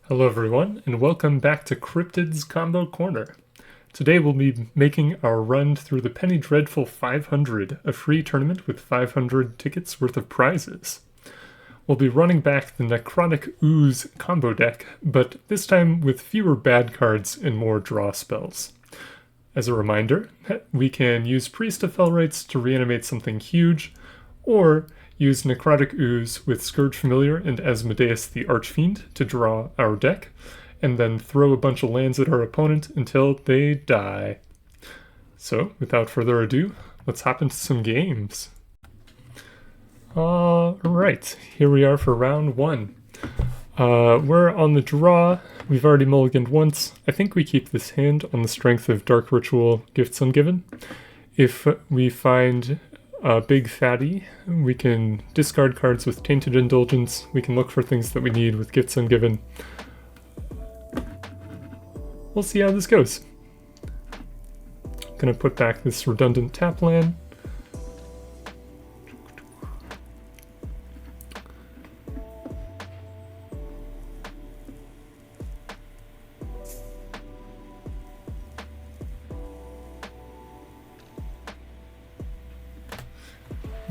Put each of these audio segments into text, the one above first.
Hello everyone, and welcome back to Cryptid's Combo Corner. Today we'll be making our run through the Penny Dreadful 500, a free tournament with 500 tickets worth of prizes. We'll be running back the Necrotic Ooze combo deck, but this time with fewer bad cards and more draw spells. As a reminder, we can use Priest of Felrites to reanimate something huge, or use Necrotic Ooze with Skirge Familiar and Asmodeus the Archfiend to draw our deck, and then throw a bunch of lands at our opponent until they die. So, without further ado, let's hop into some games. Alright, here we are for round one. We're on the draw. We've already mulliganed once. I think we keep this hand on the strength of Dark Ritual Gifts Ungiven. If we find a big fatty, we can discard cards with Tainted Indulgence. We can look for things that we need with Gifts Ungiven. We'll see how this goes. Gonna put back this redundant tap land.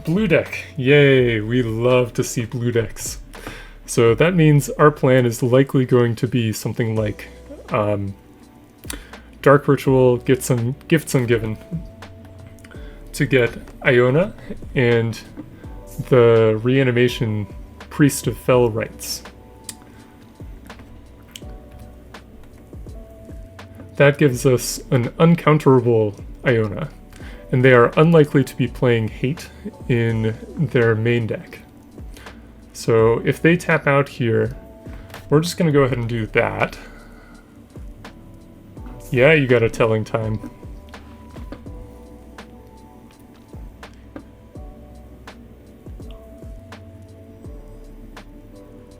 Blue deck. Yay, we love to see blue decks. So that means our plan is likely going to be something like Dark Ritual, Gifts Ungiven to get Iona and the reanimation Priest of Felrites. That gives us an uncounterable Iona, and they are unlikely to be playing Hate in their main deck. So if they tap out here, we're just going to go ahead and do that. Yeah, you got a telling time.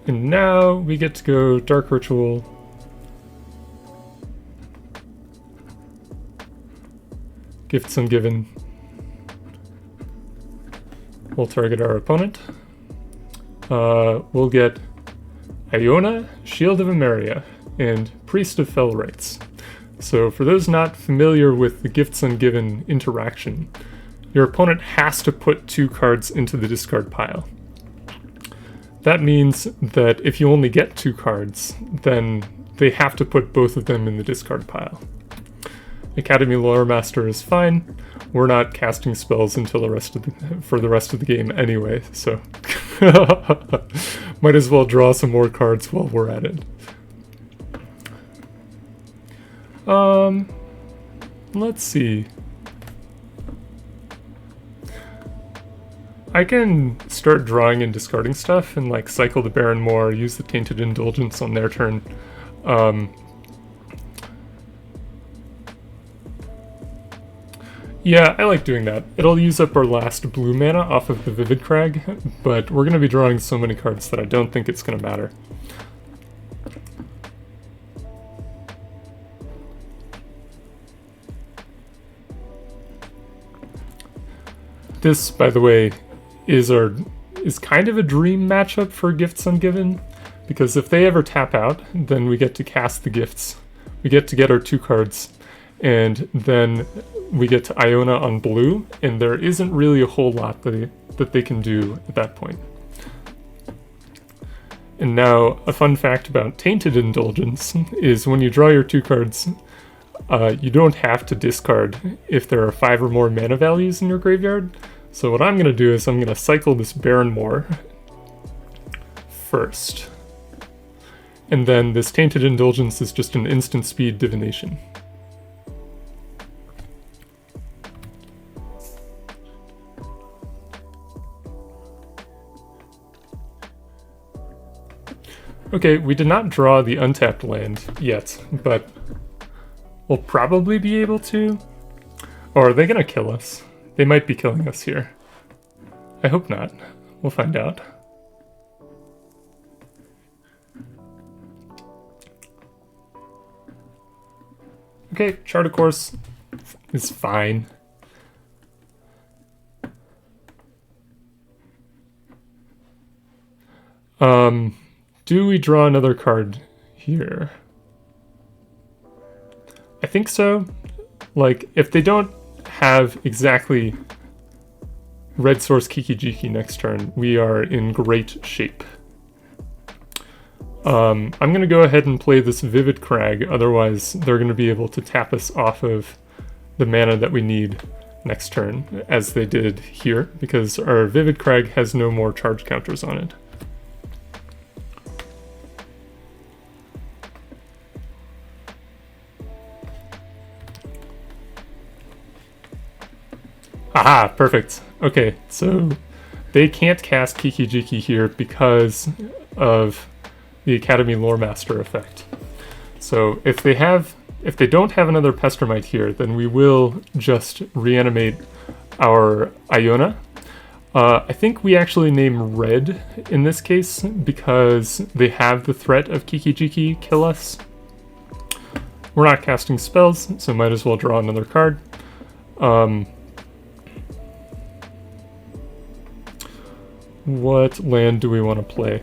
And now we get to go Dark Ritual. Gifts Ungiven. We'll target our opponent. We'll get Iona, Shield of Emeria, and Priest of Felrites. So for those not familiar with the Gifts Ungiven interaction, your opponent has to put 2 cards into the discard pile. That means that if you only get 2 cards, then they have to put both of them in the discard pile. Academy Lore Master is fine. We're not casting spells until for the rest of the game anyway, so might as well draw some more cards while we're at it. Let's see. I can start drawing and discarding stuff and like cycle the Barren Moor, use the Tainted Indulgence on their turn. Yeah, I like doing that. It'll use up our last blue mana off of the Vivid Crag, but we're going to be drawing so many cards that I don't think it's going to matter. This, by the way, is kind of a dream matchup for Gifts Ungiven, because if they ever tap out, then we get to cast the gifts. We get to get our 2 cards, and then we get to Iona on blue, and there isn't really a whole lot that they can do at that point. And now, a fun fact about Tainted Indulgence is when you draw your 2 cards, you don't have to discard if there are 5 or more mana values in your graveyard. So what I'm going to do is I'm going to cycle this Barren Moor first. And then this Tainted Indulgence is just an instant speed divination. Okay, we did not draw the untapped land yet, but we'll probably be able to. Or are they gonna kill us? They might be killing us here. I hope not. We'll find out. Okay, Chart of Course is fine. Do we draw another card here. I think so. Like, if they don't have exactly red source Kiki-Jiki next turn, we are in great shape. I'm going to go ahead and play this Vivid Crag, otherwise they're going to be able to tap us off of the mana that we need next turn, as they did here, because our Vivid Crag has no more charge counters on it. Aha, perfect. Okay, so they can't cast Kiki-Jiki here because of the Academy Lore Master effect. So if they don't have another Pestermite here, then we will just reanimate our Iona. I think we actually name red in this case because they have the threat of Kiki-Jiki kill us. We're not casting spells, so might as well draw another card. What land do we want to play?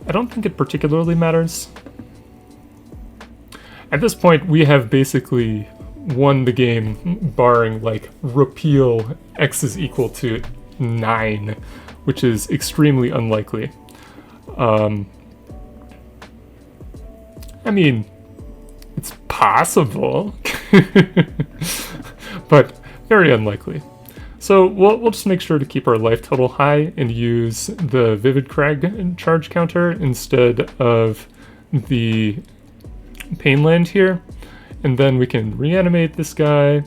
I don't think it particularly matters. At this point, we have basically won the game, barring, like, repeal X is equal to 9, which is extremely unlikely. I mean, it's possible, but very unlikely. So we'll just make sure to keep our life total high and use the Vivid Crag charge counter instead of the Pain Land here. And then we can reanimate this guy.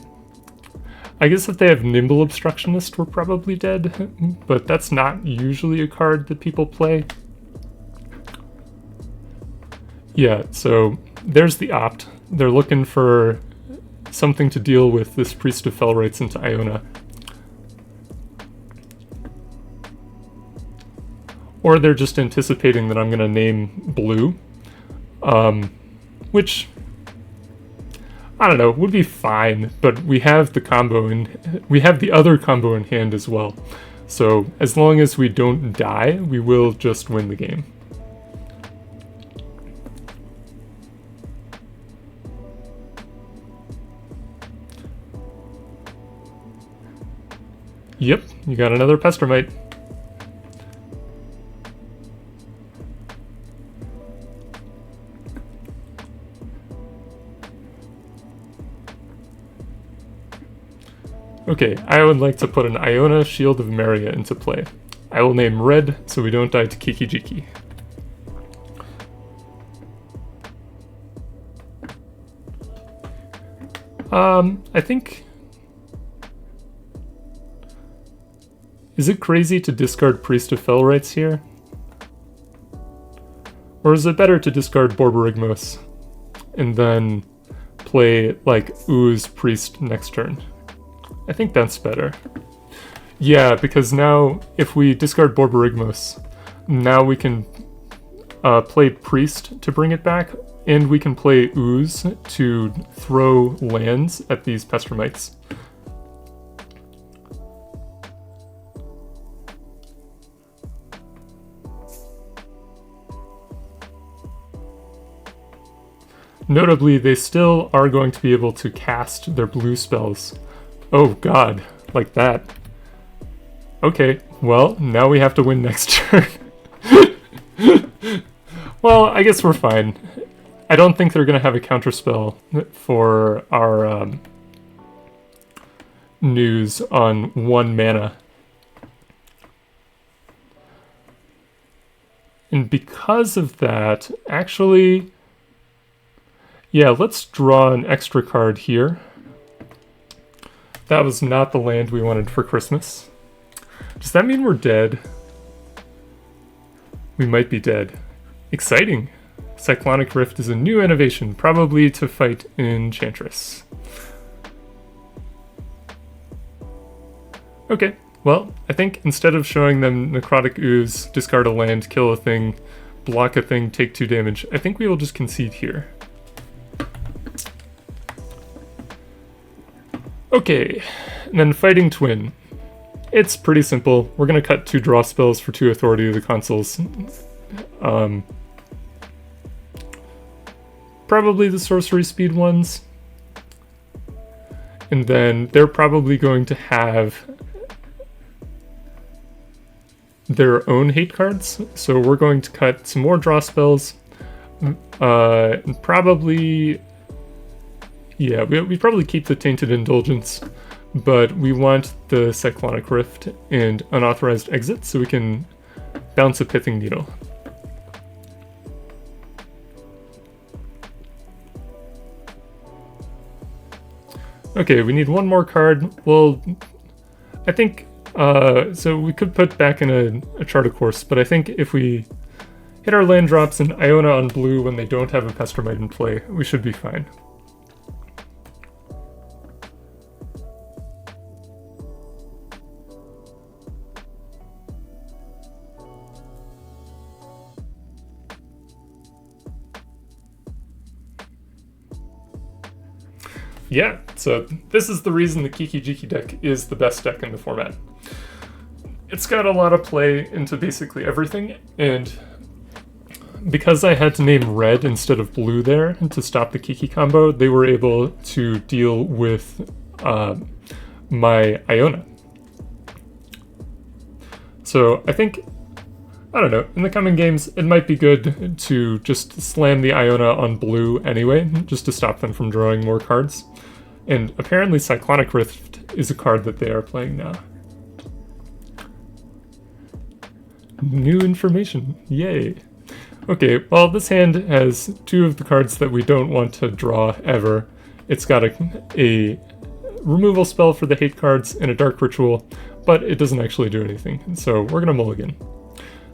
I guess if they have Nimble Obstructionist, we're probably dead, but that's not usually a card that people play. Yeah, so there's the opt. They're looking for something to deal with this Priest of Felrites into Iona. Or they're just anticipating that I'm going to name blue, which, I don't know, would be fine, but we have the combo we have the other combo in hand as well. So as long as we don't die, we will just win the game. Yep, you got another Pestermite. Okay, I would like to put an Iona Shield of Emeria into play. I will name red so we don't die to Kiki-Jiki. I think... Is it crazy to discard Priest of Felrites here? Or is it better to discard Borborygmos and then play, like, Ooze Priest next turn? I think that's better. Yeah, because now, if we discard Borborygmos, now we can play Priest to bring it back, and we can play Ooze to throw lands at these Pestermites. Notably, they still are going to be able to cast their blue spells. Oh god, like that. Okay, well, now we have to win next turn. Well, I guess we're fine. I don't think they're going to have a counterspell for our news on 1 mana. And because of that, actually... Yeah, let's draw an extra card here. That was not the land we wanted for Christmas. Does that mean we're dead? We might be dead. Exciting! Cyclonic Rift is a new innovation, probably to fight Enchantress. Okay, well, I think instead of showing them Necrotic Ooze, discard a land, kill a thing, block a thing, take 2 damage, I think we will just concede here. Okay, and then Fighting Twin. It's pretty simple. We're going to cut 2 draw spells for 2 Authority of the Consuls. probably the sorcery speed ones. And then they're probably going to have their own hate cards. So we're going to cut some more draw spells. And probably, yeah, we probably keep the Tainted Indulgence, but we want the Cyclonic Rift and Unauthorized Exit so we can bounce a Pithing Needle. Okay, we need one more card. Well, I think, so we could put back in a Chart of Course, but I think if we hit our land drops and Iona on blue when they don't have a Pestermite in play, we should be fine. Yeah, so this is the reason the Kiki Jiki deck is the best deck in the format. It's got a lot of play into basically everything, and because I had to name red instead of blue there to stop the Kiki combo, they were able to deal with my Iona. So I think, I don't know, in the coming games, it might be good to just slam the Iona on blue anyway, just to stop them from drawing more cards. And apparently Cyclonic Rift is a card that they are playing now. New information, yay. Okay, well this hand has two of the cards that we don't want to draw ever. It's got a removal spell for the hate cards and a dark ritual, but it doesn't actually do anything, so we're gonna mulligan.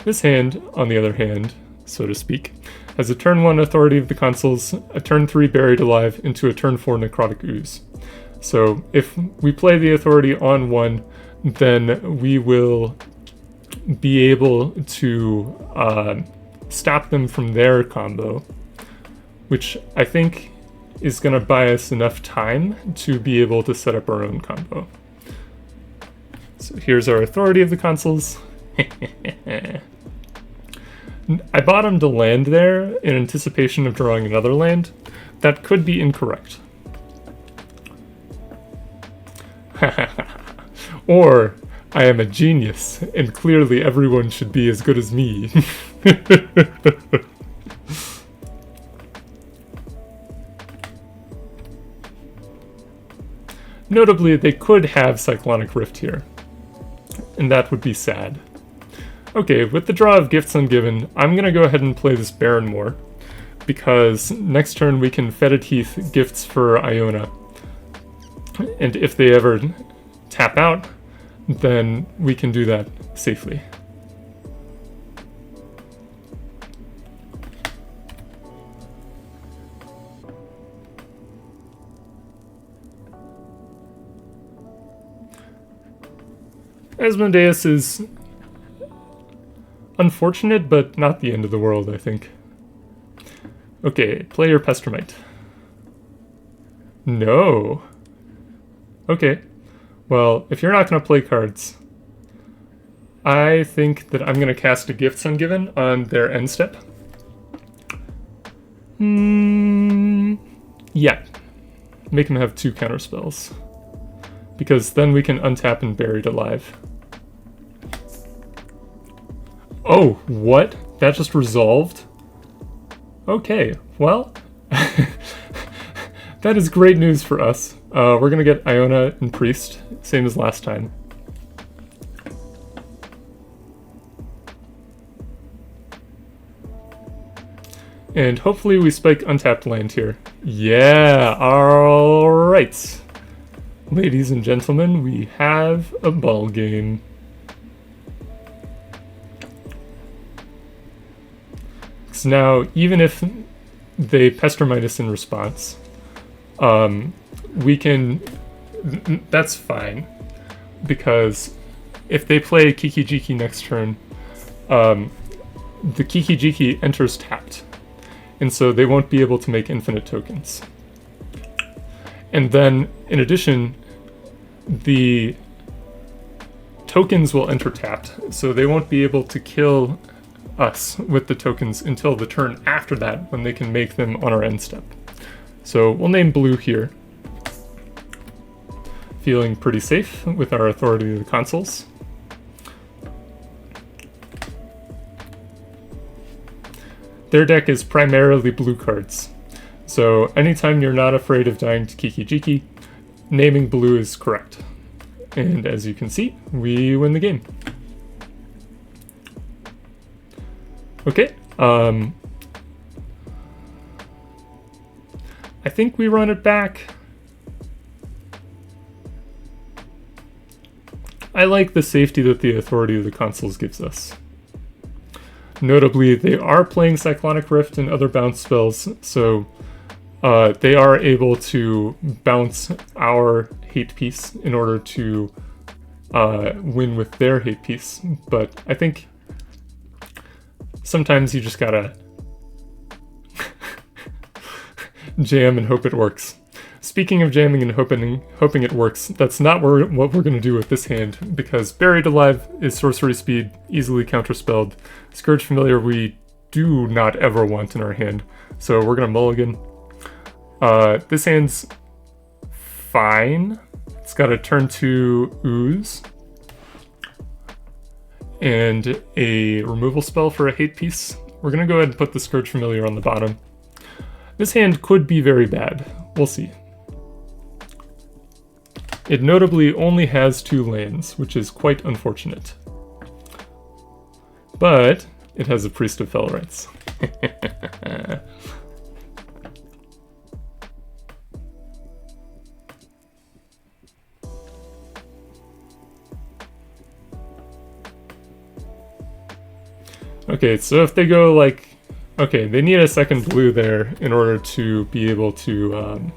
This hand, on the other hand, so to speak, has a turn 1 Authority of the Consuls, a turn 3 Buried Alive, into a turn 4 Necrotic Ooze. So if we play the Authority on 1, then we will be able to stop them from their combo, which I think is going to buy us enough time to be able to set up our own combo. So here's our Authority of the Consuls. I bottomed a land there in anticipation of drawing another land. That could be incorrect. Or I am a genius, and clearly everyone should be as good as me. Notably, they could have Cyclonic Rift here, and that would be sad. Okay, with the draw of Gifts Ungiven, I'm going to go ahead and play this Barren Moor, because next turn we can Fetid Heath gifts for Iona, and if they ever tap out, then we can do that safely. Asmodeus is unfortunate, but not the end of the world, I think. Okay, play your Pestermite. No. Okay. Well, if you're not going to play cards, I think that I'm going to cast a Gifts Ungiven on their end step. Yeah. Make them have 2 counterspells. Because then we can untap and Buried Alive. Oh, what? That just resolved? Okay, well, that is great news for us. We're gonna get Iona and Priest, same as last time. And hopefully we spike untapped land here. Yeah, alright. Ladies and gentlemen, we have a ball game. So now, even if they Pestermite us in response, we can... That's fine, because if they play Kiki Jiki next turn, the Kiki Jiki enters tapped, and so they won't be able to make infinite tokens. And then, in addition, the tokens will enter tapped, so they won't be able to kill us with the tokens until the turn after that, when they can make them on our end step. So we'll name blue here. Feeling pretty safe with our Authority of the Consuls. Their deck is primarily blue cards, so anytime you're not afraid of dying to Kiki Jiki, naming blue is correct. And as you can see, we win the game. Okay, I think we run it back. I like the safety that the Authority of the Consuls gives us. Notably, they are playing Cyclonic Rift and other bounce spells, so they are able to bounce our hate piece in order to win with their hate piece. But I think sometimes you just gotta jam and hope it works. Speaking of jamming and hoping it works, that's not what we're going to do with this hand, because Buried Alive is sorcery speed, easily counterspelled. Skirge Familiar we do not ever want in our hand, so we're going to mulligan. This hand's fine. It's got a turn 2 Ooze, and a removal spell for a hate piece. We're going to go ahead and put the Skirge Familiar on the bottom. This hand could be very bad. We'll see. It notably only has 2 lands, which is quite unfortunate. But it has a Priest of Fell Rites. Okay, so if they go like... Okay, they need a second blue there in order to be able to...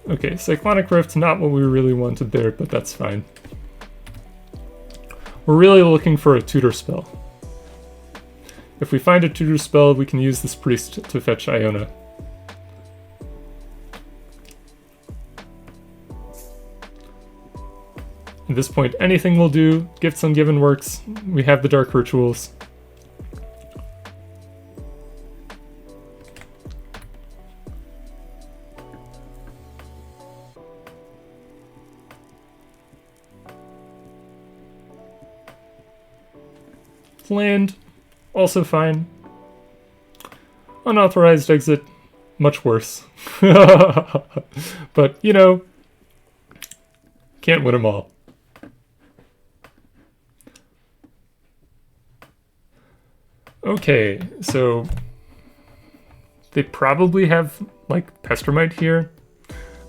Okay, Cyclonic Rift's not what we really wanted there, but that's fine. We're really looking for a tutor spell. If we find a tutor spell, we can use this priest to fetch Iona. At this point, anything will do. Gifts Ungiven works. We have the Dark Rituals. Land, also fine. Unauthorized Exit, much worse. But, you know, can't win them all. Okay, so they probably have, like, Pestermite here.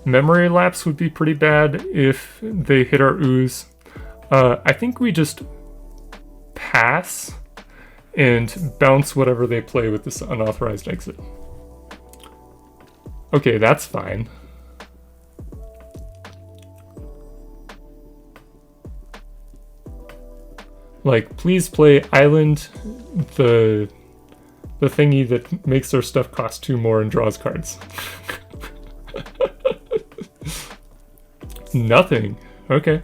Memory Lapse would be pretty bad if they hit our Ooze. I think we just pass and bounce whatever they play with this Unauthorized Exit. Okay, that's fine. Like, please play Island, the thingy that makes their stuff cost 2 more and draws cards. Nothing. Okay.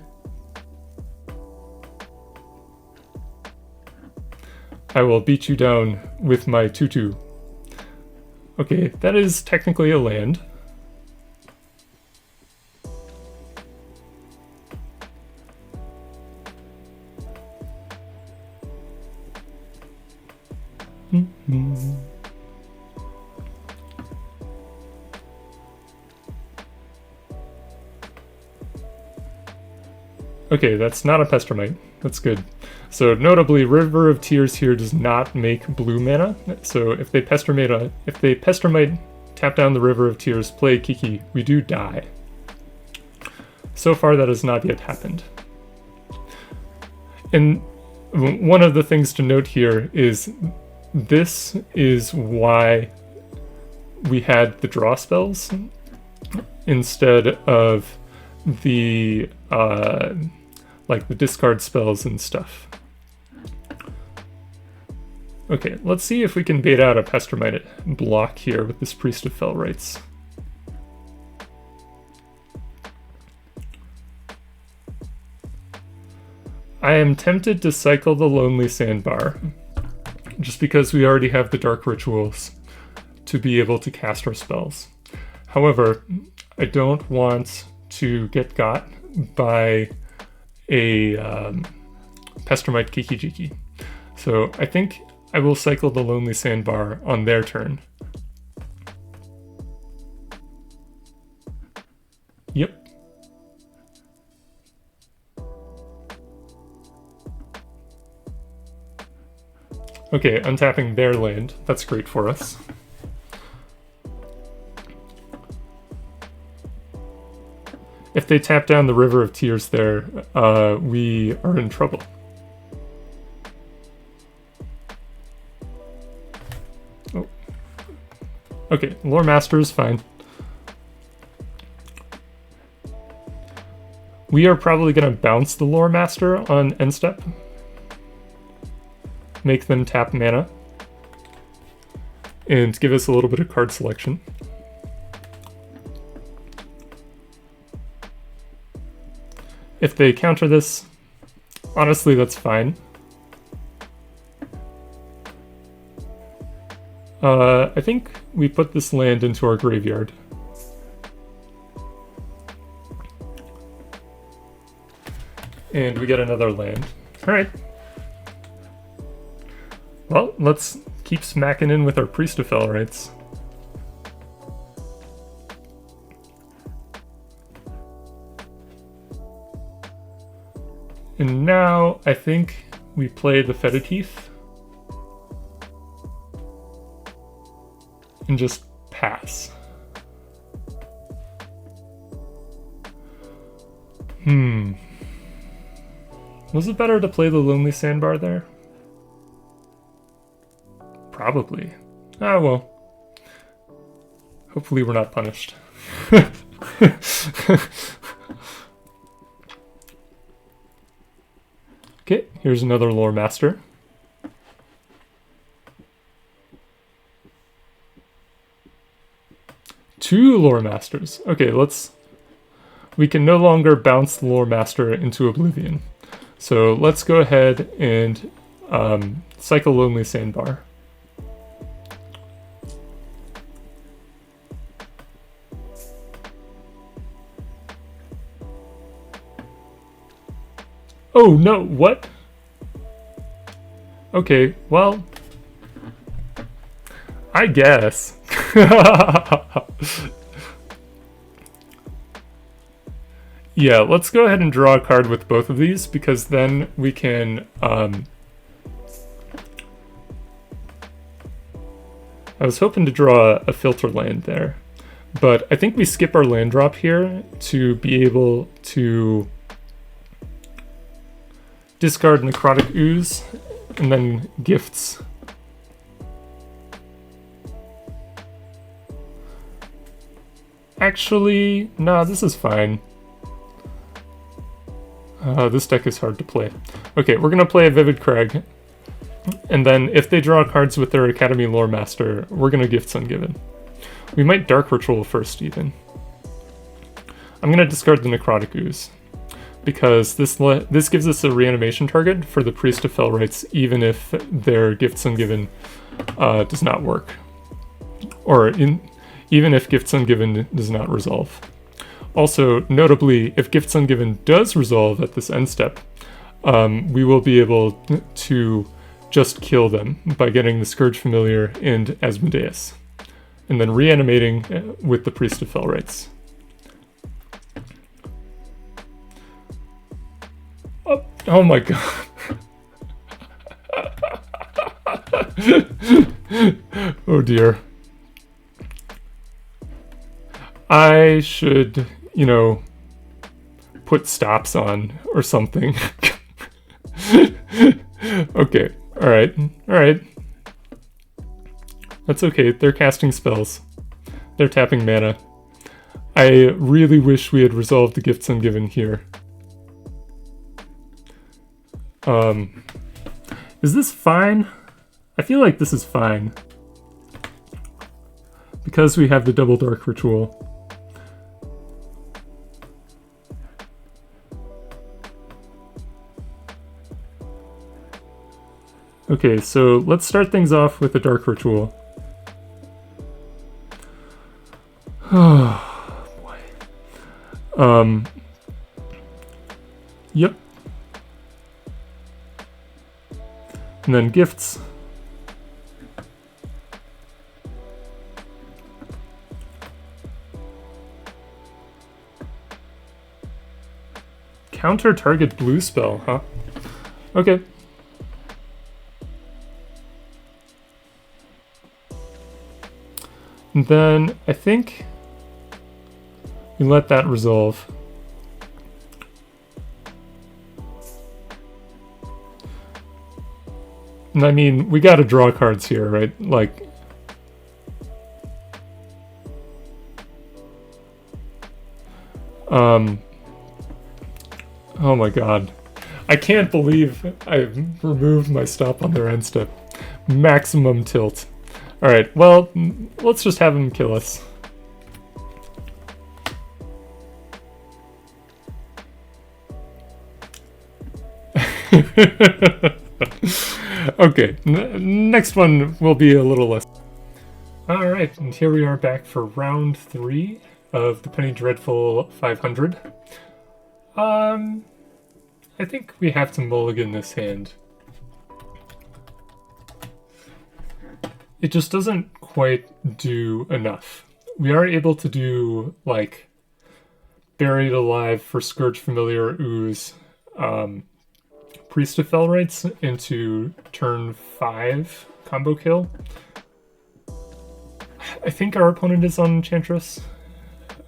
I will beat you down with my 2/2. Okay, that is technically a land. Okay, that's not a Pestermite. That's good. So notably, River of Tears here does not make blue mana. So if they Pestermite tap down the River of Tears, play Kiki, we do die. So far, that has not yet happened. And one of the things to note here is this is why we had the draw spells instead of the like the discard spells and stuff. Okay, let's see if we can bait out a Pestermite block here with this Priest of Fell Rites. I am tempted to cycle the Lonely Sandbar, just because we already have the Dark Rituals to be able to cast our spells. However, I don't want to get got by a Pestermite Kiki-Jiki. So I think I will cycle the Lonely Sandbar on their turn. Yep. Okay, untapping their land. That's great for us. If they tap down the River of Tears there, we are in trouble. Oh. Okay, Lore Master is fine. We are probably going to bounce the Lore Master on end step. Make them tap mana. And give us a little bit of card selection. If they counter this, honestly, that's fine. I think we put this land into our graveyard. And we get another land. Alright. Well, let's keep smacking in with our Priest of Fell Rites. And now, I think we play the Fetid Heath. And just pass. Was it better to play the Lonely Sandbar there? Probably. Ah, well. Hopefully we're not punished. Okay, here's another Lore Master. Two Lore Masters. Okay, we can no longer bounce the Lore Master into Oblivion. So let's go ahead and cycle Lonely Sandbar. Oh no, what? Okay, well, I guess. Yeah, let's go ahead and draw a card with both of these, because then we can, I was hoping to draw a filter land there, but I think we skip our land drop here to be able to discard Necrotic Ooze, and then Gifts. Actually, nah, this is fine. This deck is hard to play. Okay, we're gonna play a Vivid Crag, and then if they draw cards with their Academy Lore Master, we're gonna Gifts Ungiven. We might Dark Ritual first, even. I'm gonna discard the Necrotic Ooze, because this gives us a reanimation target for the Priest of Fell Rites, even if their Gifts Ungiven does not work. Or even if Gifts Ungiven does not resolve. Also, notably, if Gifts Ungiven does resolve at this end step, we will be able to just kill them by getting the Skirge Familiar and Asmodeus, and then reanimating with the Priest of Fell Rites. Oh my god. Oh dear. I should, put stops on or something. Okay, alright. That's okay, they're casting spells. They're tapping mana. I really wish we had resolved the Gifts Ungiven here. Is this fine? I feel like this is fine. Because we have the double Dark Ritual. Okay, so let's start things off with a Dark Ritual. Oh, boy. Yep. And then Gifts. Counter target blue spell, huh? Okay. And then I think we let that resolve. And I mean, we gotta draw cards here, right? Like, oh my god. I can't believe I removed my stop on their end step. Maximum tilt. Alright, well, let's just have him kill us. Okay, next one will be a little less. Alright, and here we are back for round 3 of the Penny Dreadful 500. I think we have to mulligan this hand. It just doesn't quite do enough. We are able to do, like, Buried Alive for Skirge Familiar Ooze, Priest of Fell Rites into turn 5 combo kill. I think our opponent is on Enchantress,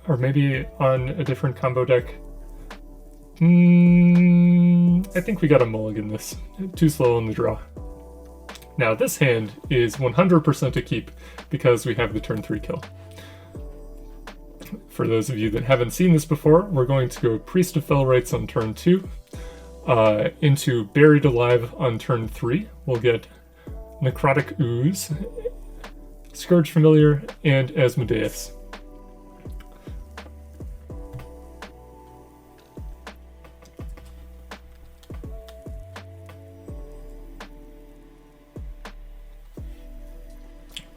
or maybe on a different combo deck. I think we gotta mulligan this. Too slow on the draw. Now this hand is 100% a keep because we have the turn 3 kill. For those of you that haven't seen this before, we're going to go Priest of Fell Rites on turn 2, into Buried Alive on turn 3. We'll get Necrotic Ooze, Skirge Familiar, and Asmodeus.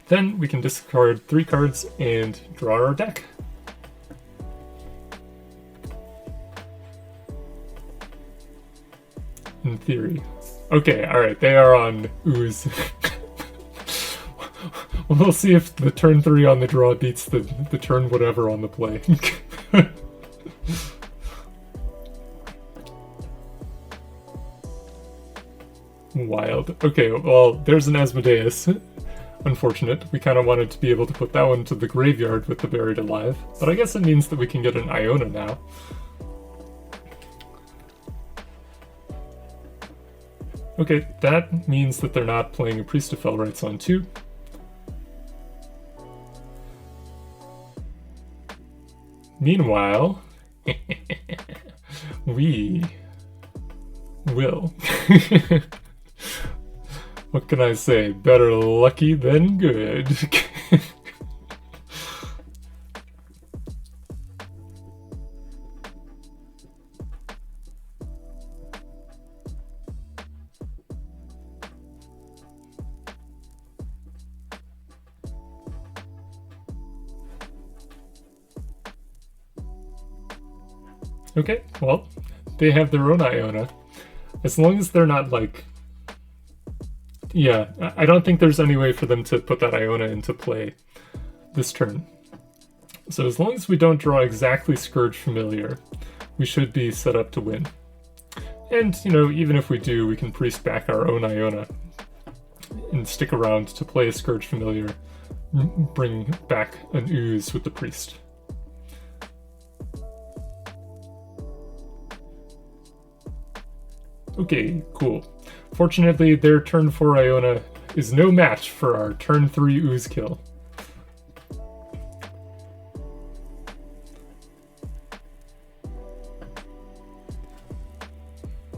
Then we can discard 3 cards and draw our deck. In theory. Okay, alright, they are on Ooze. We'll see if the turn 3 on the draw beats the turn whatever on the play. Wild. Okay, well, there's an Asmodeus. Unfortunate. We kind of wanted to be able to put that one to the graveyard with the Buried Alive, but I guess it means that we can get an Iona now. Okay, that means that they're not playing a Priest of Fell Rites on 2. Meanwhile, we will. What can I say? Better lucky than good. Okay, well, they have their own Iona. As long as they're not, like... Yeah, I don't think there's any way for them to put that Iona into play this turn. So as long as we don't draw exactly Skirge Familiar, we should be set up to win. And, you know, even if we do, we can priest back our own Iona and stick around to play a Skirge Familiar, bring back an Ooze with the priest. Okay, cool. Fortunately, their turn 4 Iona is no match for our turn 3 Ooze kill.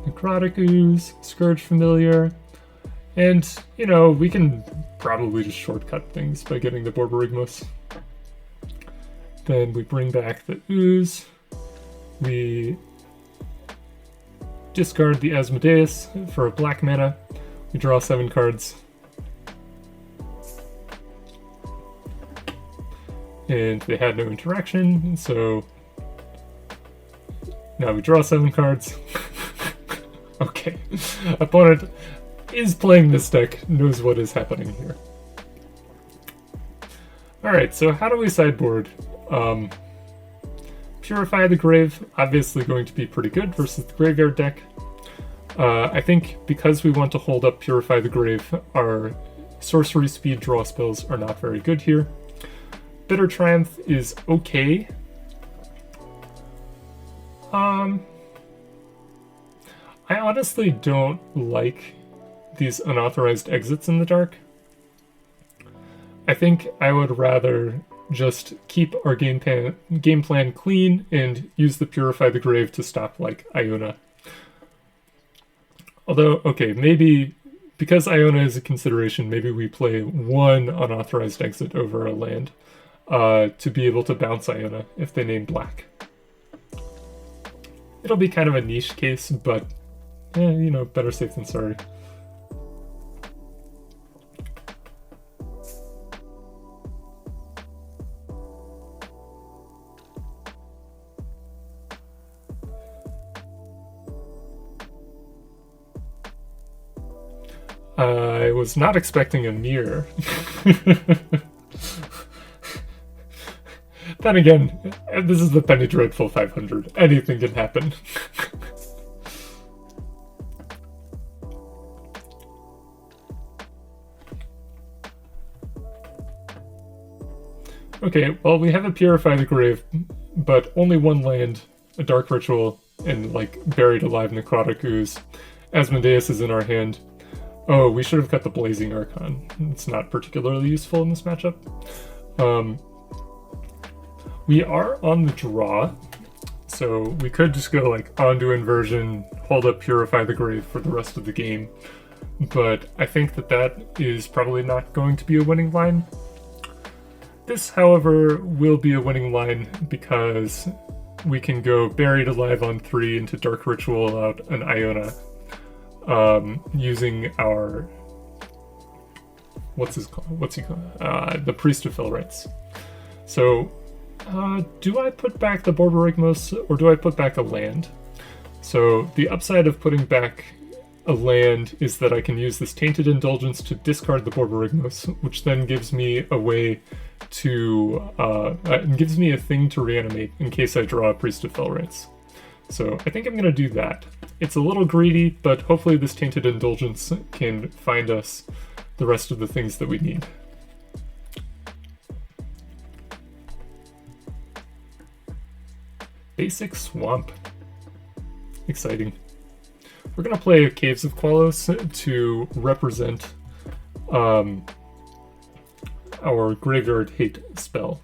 Necrotic Ooze, Skirge Familiar, and, you know, we can probably just shortcut things by getting the Borborygmos. Then we bring back the Ooze, we discard the Asmodeus for a black mana, We draw 7 cards. And they had no interaction, so now we draw 7 cards. Okay. Opponent is playing this deck, knows what is happening here. Alright, so how do we sideboard? Purify the Grave, obviously going to be pretty good versus the graveyard deck. I think because we want to hold up Purify the Grave, our sorcery speed draw spells are not very good here. Bitter Triumph is okay. I honestly don't like these unauthorized exits in the dark. I think I would rather just keep our game plan clean and use the Purify the Grave to stop, like, Iona. Although, okay, maybe because Iona is a consideration, maybe we play 1 unauthorized exit over a land to be able to bounce Iona if they name black. It'll be kind of a niche case, but, you know, better safe than sorry. I was not expecting a mirror. Then again, this is the Penny Dreadful 500. Anything can happen. Okay, well, we have a Purify the Grave, but only 1 land, a Dark Ritual, and, like, Buried Alive Necrotic Ooze. Asmodeus is in our hand. Oh, we should have cut the Blazing Archon. It's not particularly useful in this matchup. We are on the draw, so we could just go like Ondu Inversion, hold up Purify the Grave for the rest of the game, but I think that is probably not going to be a winning line. This, however, will be a winning line because we can go Buried Alive on 3 into Dark Ritual out an Iona, using our the Priest of Fell Rites. So do I put back the Borborygmos or do I put back a land? So the upside of putting back a land is that I can use this Tainted Indulgence to discard the Borborygmos, which then gives me a way to gives me a thing to reanimate in case I draw a Priest of Fell Rites. So I think I'm going to do that. It's a little greedy, but hopefully this Tainted Indulgence can find us the rest of the things that we need. Basic Swamp. Exciting. We're going to play Caves of Koilos to represent our Graveyard Hate spell.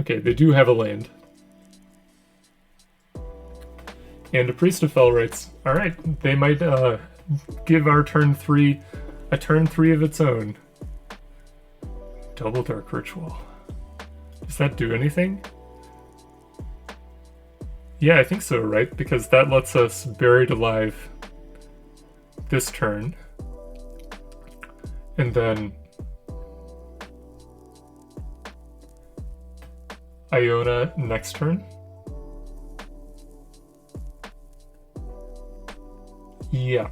Okay, they do have a land. And a Priest of Fell Rites. Alright, they might give our turn 3 a turn 3 of its own. Double Dark Ritual. Does that do anything? Yeah, I think so, right? Because that lets us Buried Alive this turn. And then Iona next turn. Yeah.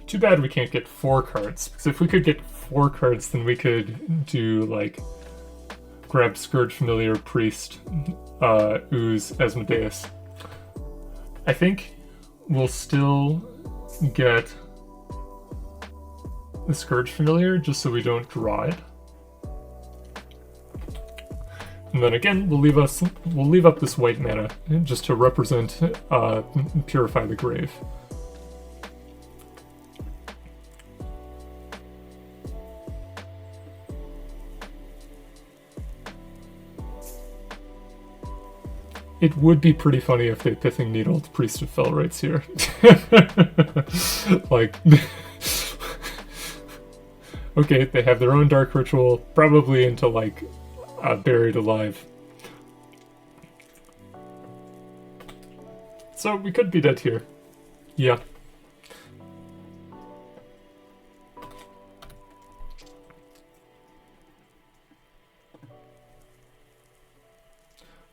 Too bad we can't get 4 cards, because if we could get 4 cards, then we could do, like, grab Skirge Familiar, Priest, Ooze, Asmodeus. I think we'll still get the Skirge Familiar, just so we don't draw it. And then again, we'll leave up this white mana, just to represent Purify the Grave. It would be pretty funny if they Pithing Needled Priest of Fell Rites here. Like, okay, they have their own Dark Ritual, probably into, like, Buried Alive. So we could be dead here. Yeah.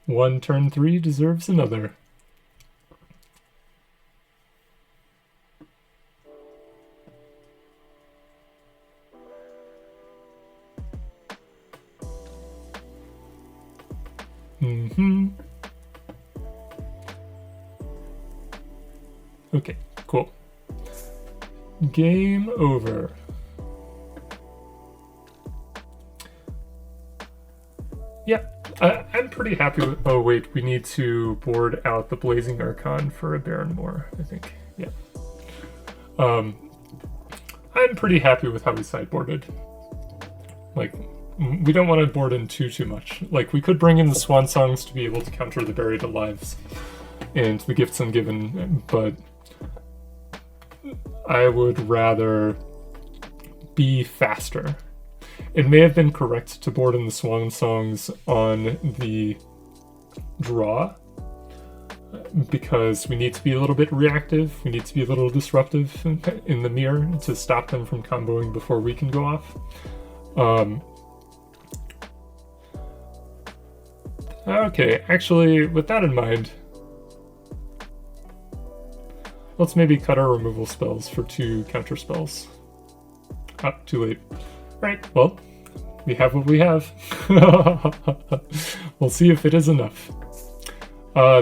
One turn 3 deserves another. Okay, cool. Game over. Yeah, I'm pretty happy with... Oh wait, we need to board out the Blazing Archon for a Barren Moor, I think. Yeah. I'm pretty happy with how we sideboarded. Like, we don't want to board in too much. Like, we could bring in the Swan Songs to be able to counter the Buried Alives and the Gifts Ungiven, but I would rather be faster. It may have been correct to board in the Swan Songs on the draw, because we need to be a little bit reactive, we need to be a little disruptive in the mirror to stop them from comboing before we can go off. Okay, actually, with that in mind, let's maybe cut our removal spells for 2 counter spells. Ah, too late. Right, well, we have what we have. We'll see if it is enough.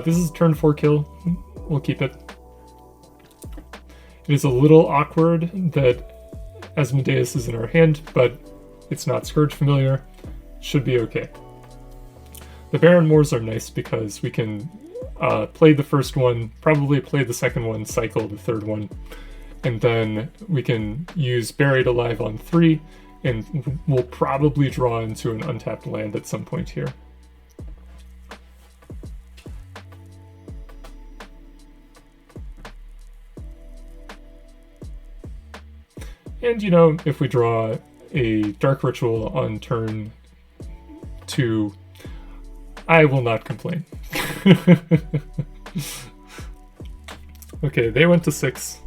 This is turn 4 kill. We'll keep it. It is a little awkward that Asmodeus is in our hand, but it's not Skirge Familiar. Should be okay. The Barren Moors are nice because we can play the first one, probably play the second one, cycle the third one, and then we can use Buried Alive on 3, and we'll probably draw into an untapped land at some point here. And, you know, if we draw a Dark Ritual on turn 2, I will not complain. Okay, they went to 6.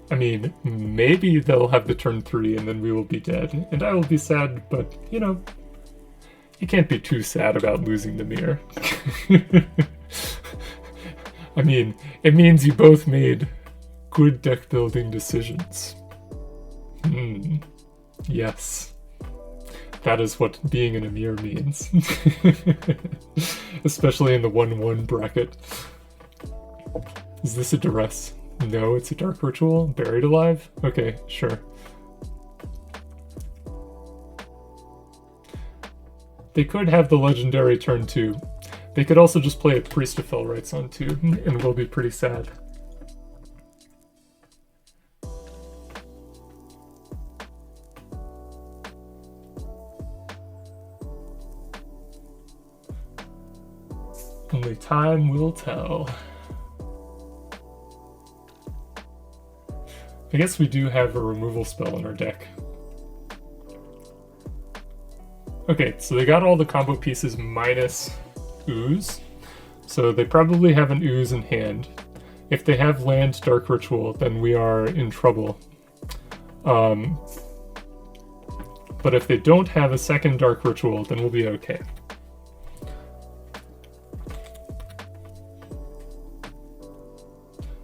I mean, maybe they'll have the turn 3 and then we will be dead, and I will be sad, but, you know, you can't be too sad about losing the mirror. I mean, it means you both made good deck building decisions. Yes. That is what being in a mirror means. Especially in the 1-1 bracket. Is this a Duress? No, it's a Dark Ritual? Buried Alive? Okay, sure. They could have the legendary turn 2. They could also just play a Priest of Fell Rites on 2, and we'll be pretty sad. Only time will tell. I guess we do have a removal spell in our deck. Okay, so they got all the combo pieces minus Ooze. So they probably have an Ooze in hand. If they have land Dark Ritual, then we are in trouble. But if they don't have a second Dark Ritual, then we'll be okay.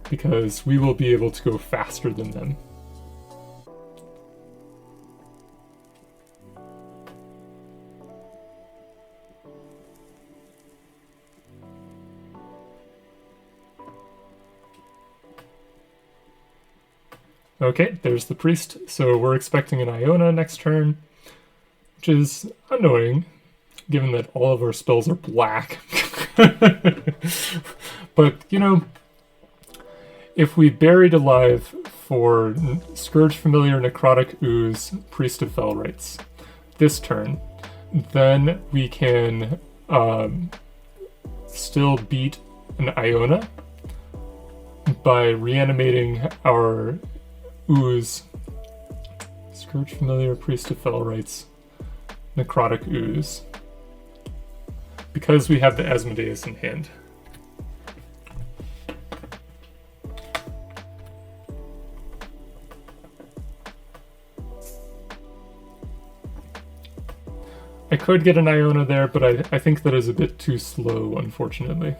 Because we will be able to go faster than them. Okay, there's the Priest, so we're expecting an Iona next turn, which is annoying, given that all of our spells are black. But, you know, if we Buried Alive for Skirge Familiar, Necrotic Ooze, Priest of Fell Rites this turn, then we can still beat an Iona by reanimating our Ooze. Skirge Familiar, Priest of Fell Rites, Necrotic Ooze. Because we have the Asmodeus in hand. I could get an Iona there, but I think that is a bit too slow, unfortunately.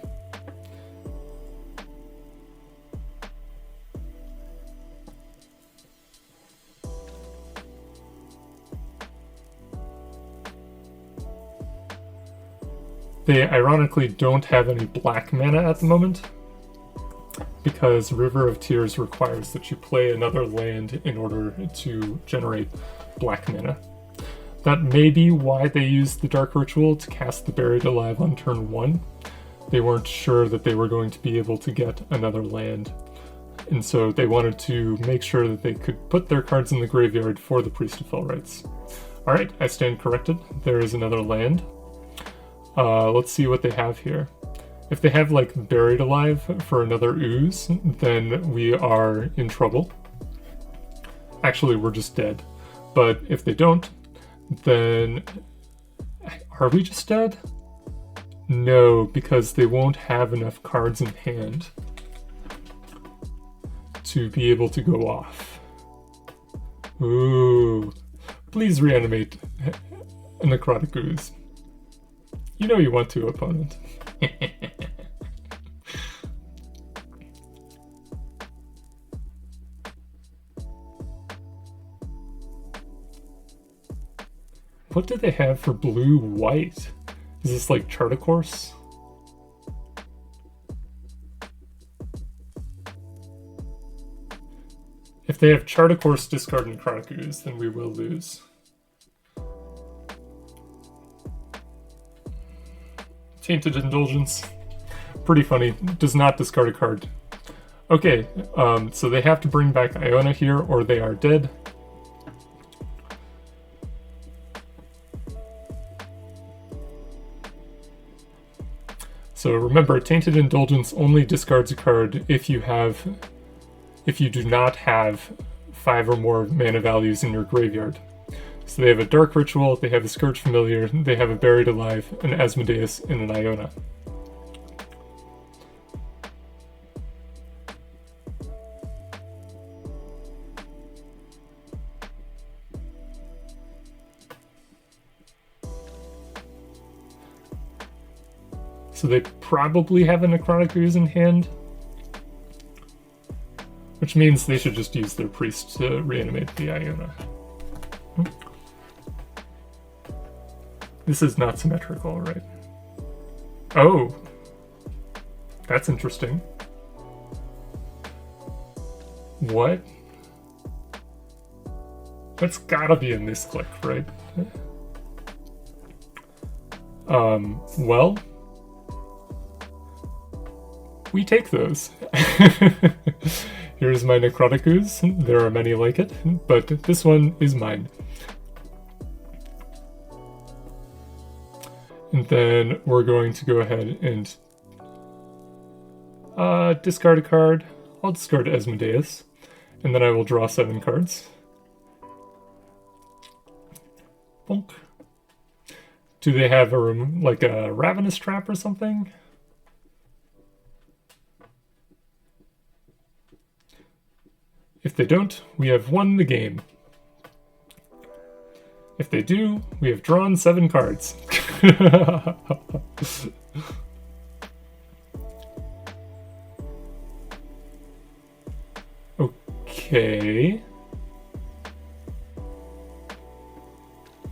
They ironically don't have any black mana at the moment, because River of Tears requires that you play another land in order to generate black mana. That may be why they used the Dark Ritual to cast the Buried Alive on turn 1. They weren't sure that they were going to be able to get another land, and so they wanted to make sure that they could put their cards in the graveyard for the Priest of Fell Rites. Alright, I stand corrected. There is another land. Let's see what they have here. If they have, like, Buried Alive for another Ooze, then we are in trouble. Actually, we're just dead. But if they don't, then... Are we just dead? No, because they won't have enough cards in hand to be able to go off. Ooh. Please reanimate a Necrotic Ooze. You know you want to, opponent. What do they have for blue-white? Is this like Charticourse? If they have Charticourse, discard Necrotic Ooze, then we will lose. Tainted Indulgence. Pretty funny. Does not discard a card. Okay, so they have to bring back Iona here, or they are dead. So remember, Tainted Indulgence only discards a card if you do not have 5 or more mana values in your graveyard. So they have a Dark Ritual, they have a Skirge Familiar, they have a Buried Alive, an Asmodeus, and an Iona. So they probably have a Necrotic Ooze in hand, which means they should just use their Priest to reanimate the Iona. This is not symmetrical, right? Oh! That's interesting. What? That's gotta be a misclick, right? Well... we take those. Here's my Necrotic Ooze. There are many like it, but this one is mine. And then we're going to go ahead and discard a card. I'll discard Asmodeus, and then I will draw 7 cards. Bonk. Do they have like a Ravenous Trap or something? If they don't, we have won the game. If they do, we have drawn 7 cards. Okay.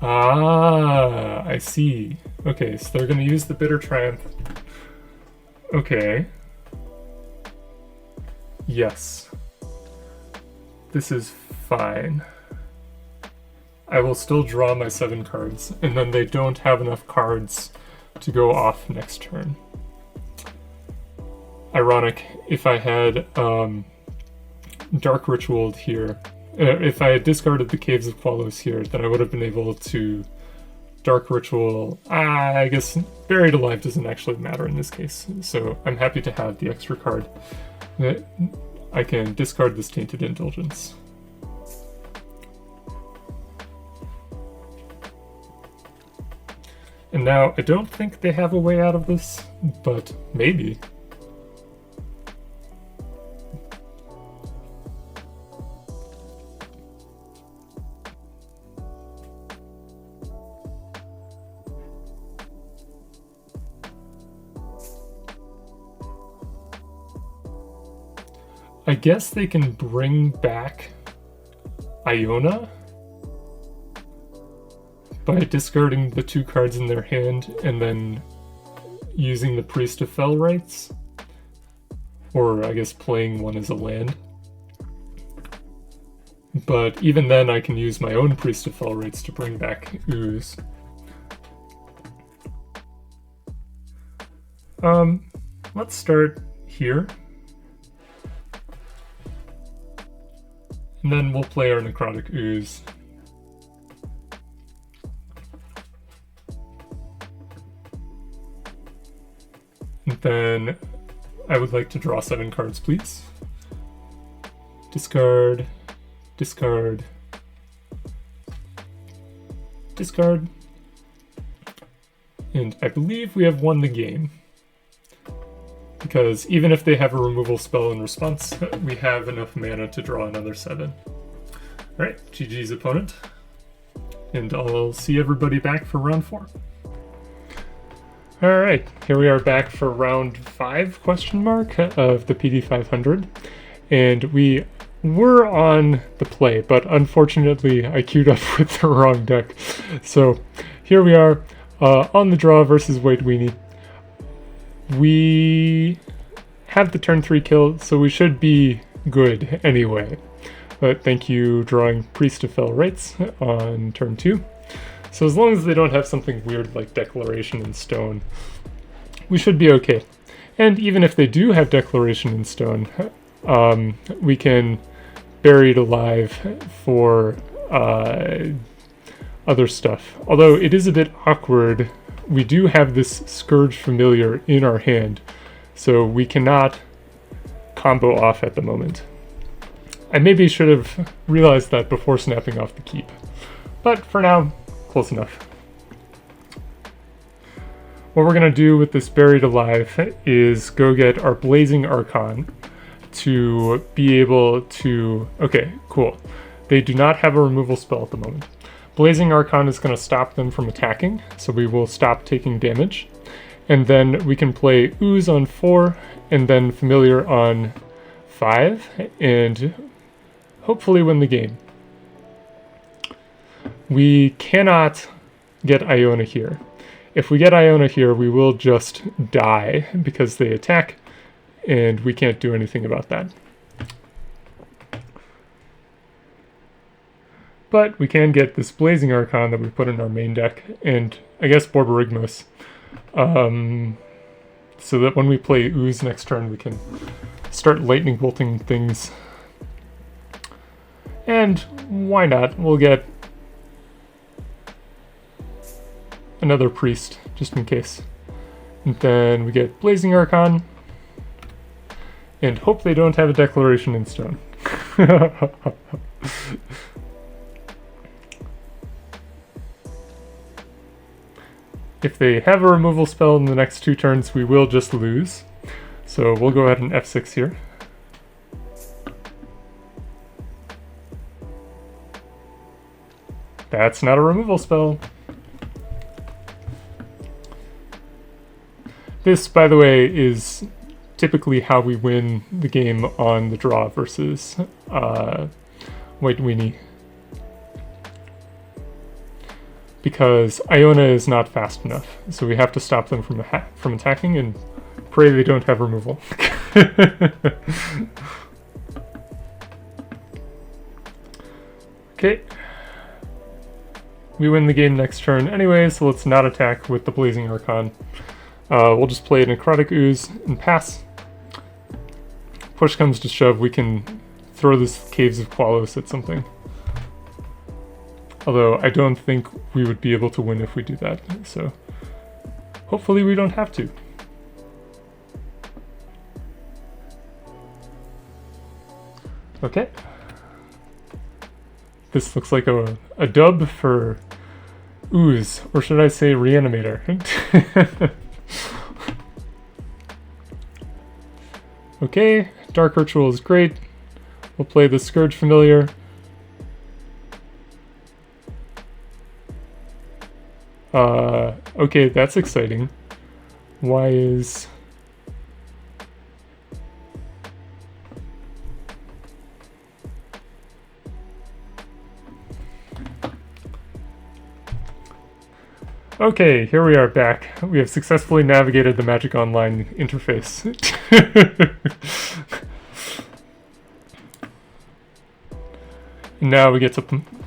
Ah, I see. Okay, so they're gonna use the Bitter Triumph. Okay. Yes. This is fine. I will still draw my 7 cards, and then they don't have enough cards to go off next turn. Ironic, if I had Dark Ritualed here, if I had discarded the Caves of Koilos here, then I would have been able to Dark Ritual, I guess Buried Alive doesn't actually matter in this case, so I'm happy to have the extra card. I can discard this Tainted Indulgence. And now, I don't think they have a way out of this, but maybe. I guess they can bring back Iona by discarding the 2 cards in their hand and then using the Priest of Fell Rites, or I guess playing one as a land. But even then I can use my own Priest of Fell Rites to bring back Ooze. Let's start here. And then we'll play our Necrotic Ooze. And then I would like to draw 7 cards, please. Discard, discard, discard. And I believe we have won the game. Because even if they have a removal spell in response, we have enough mana to draw another 7. Alright, GG's opponent. And I'll see everybody back for round 4. Alright, here we are back for round 5 of the PD 500. And we were on the play, but unfortunately I queued up with the wrong deck. So here we are on the draw versus White Weenie. We have the turn 3 kill, so we should be good anyway. But thank you, drawing Priest of Fell Rites on turn 2. So as long as they don't have something weird like Declaration in Stone, we should be okay. And even if they do have Declaration in Stone, we can Buried Alive for other stuff. Although it is a bit awkward, we do have this Skirge Familiar in our hand, so we cannot combo off at the moment. I maybe should have realized that before snapping off the keep, but for now, close enough. What we're going to do with this Buried Alive is go get our Blazing Archon to be able to... Okay, cool. They do not have a removal spell at the moment. Blazing Archon is going to stop them from attacking, so we will stop taking damage. And then we can play Ooze on 4, and then Familiar on 5, and hopefully win the game. We cannot get Iona here. If we get Iona here, we will just die because they attack, and we can't do anything about that. But we can get this Blazing Archon that we put in our main deck, and I guess Borborygmos, so that when we play Ooze next turn, we can start lightning bolting things. And why not? We'll get another Priest, just in case. And then we get Blazing Archon, and hope they don't have a Declaration in Stone. If they have a removal spell in the next 2 turns, we will just lose. So we'll go ahead and F6 here. That's not a removal spell. This, by the way, is typically how we win the game on the draw versus White Weenie. Because Iona is not fast enough, so we have to stop them from attacking and pray they don't have removal. Okay. We win the game next turn anyway, so let's not attack with the Blazing Archon. We'll just play Necrotic Ooze and pass. Push comes to shove, we can throw this Caves of Koilos at something. Although I don't think we would be able to win if we do that, so hopefully we don't have to. Okay. This looks like a dub for Ooze, or should I say Reanimator. Okay, Dark Ritual is great. We'll play the Skirge Familiar. Okay, that's exciting. Why is... Okay, here we are back. We have successfully navigated the Magic Online interface. Now we get to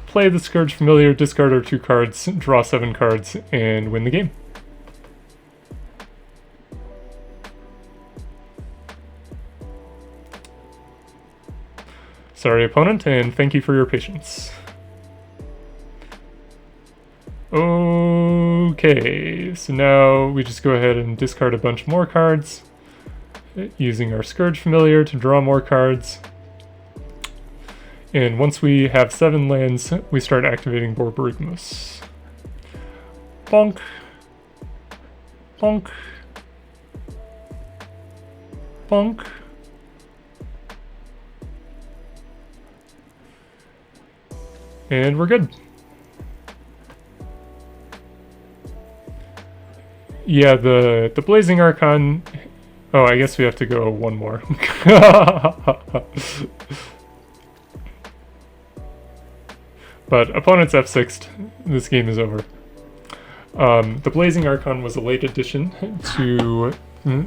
play the Skirge Familiar, discard our 2 cards, draw 7 cards, and win the game. Sorry, opponent, and thank you for your patience. Okay, so now we just go ahead and discard a bunch more cards, using our Skirge Familiar to draw more cards. And once we have 7 lands, we start activating Borborygmos. Bonk. Bonk. Bonk. And we're good. Yeah, the Blazing Archon... Oh, I guess we have to go one more. But opponent's F6'd. This game is over. The Blazing Archon was a late addition to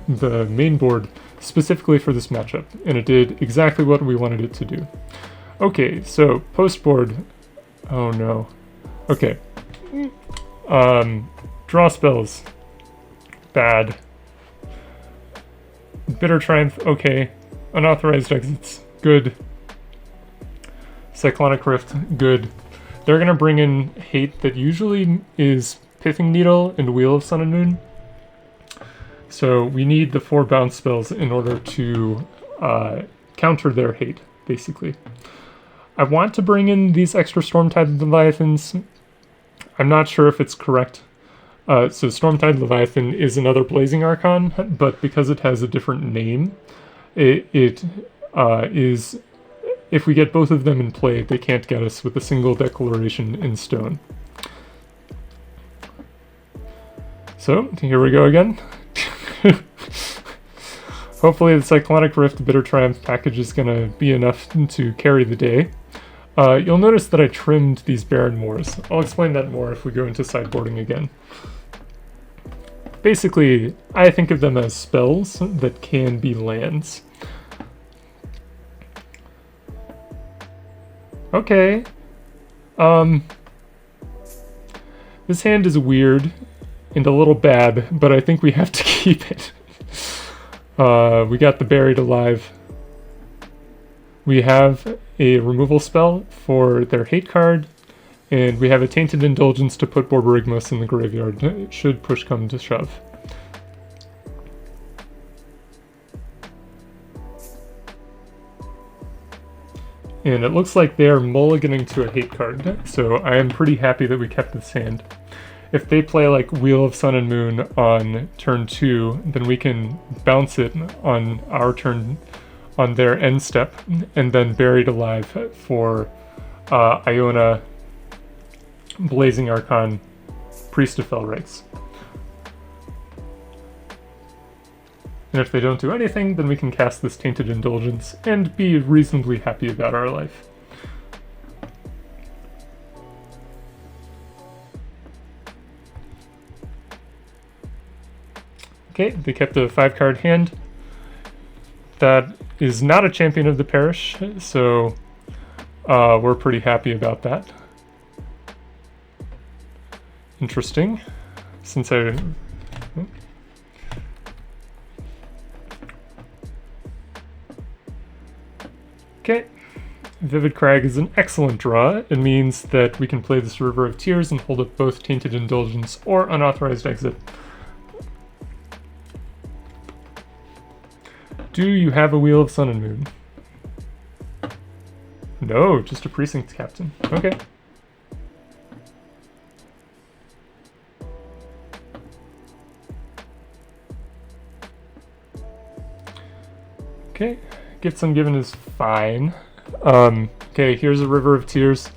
the main board specifically for this matchup, and it did exactly what we wanted it to do. Okay, so post board... Oh no. Okay. Draw spells. Bad. Bitter Triumph, okay. Unauthorized Exits, good. Cyclonic Rift, good. They're gonna bring in hate that usually is Pithing Needle and Wheel of Sun and Moon. So we need the 4 bounce spells in order to counter their hate, basically. I want to bring in these extra Stormtide Leviathans. I'm not sure if it's correct. So Stormtide Leviathan is another Blazing Archon, but because it has a different name, it is... If we get both of them in play, they can't get us with a single declaration in stone. So, here we go again. Hopefully the Cyclonic Rift Bitter Triumph package is going to be enough to carry the day. You'll notice that I trimmed these Barren Moors. I'll explain that more if we go into sideboarding again. Basically, I think of them as spells that can be lands. Okay. This hand is weird and a little bad, but I think we have to keep it. We got the Buried Alive. We have a removal spell for their hate card, and we have a Tainted Indulgence to put Borborygmos in the graveyard, should push come to shove. And it looks like they are mulliganing to a hate card, so I am pretty happy that we kept this hand. If they play like Wheel of Sun and Moon on turn 2, then we can bounce it on our turn, on their end step, and then Buried Alive for Iona, Blazing Archon, Priest of Fell Rites. And if they don't do anything, then we can cast this Tainted Indulgence and be reasonably happy about our life. Okay, they kept a 5-card hand. That is not a Champion of the Parish, so we're pretty happy about that. Interesting, since I... Okay, Vivid Crag is an excellent draw. It means that we can play this River of Tears and hold up both Tainted Indulgence or Unauthorized Exit. Do you have a Wheel of Sun and Moon? No, just a Precinct Captain. Okay. Okay, Gifts Ungiven is fine. Okay, here's a River of Tears.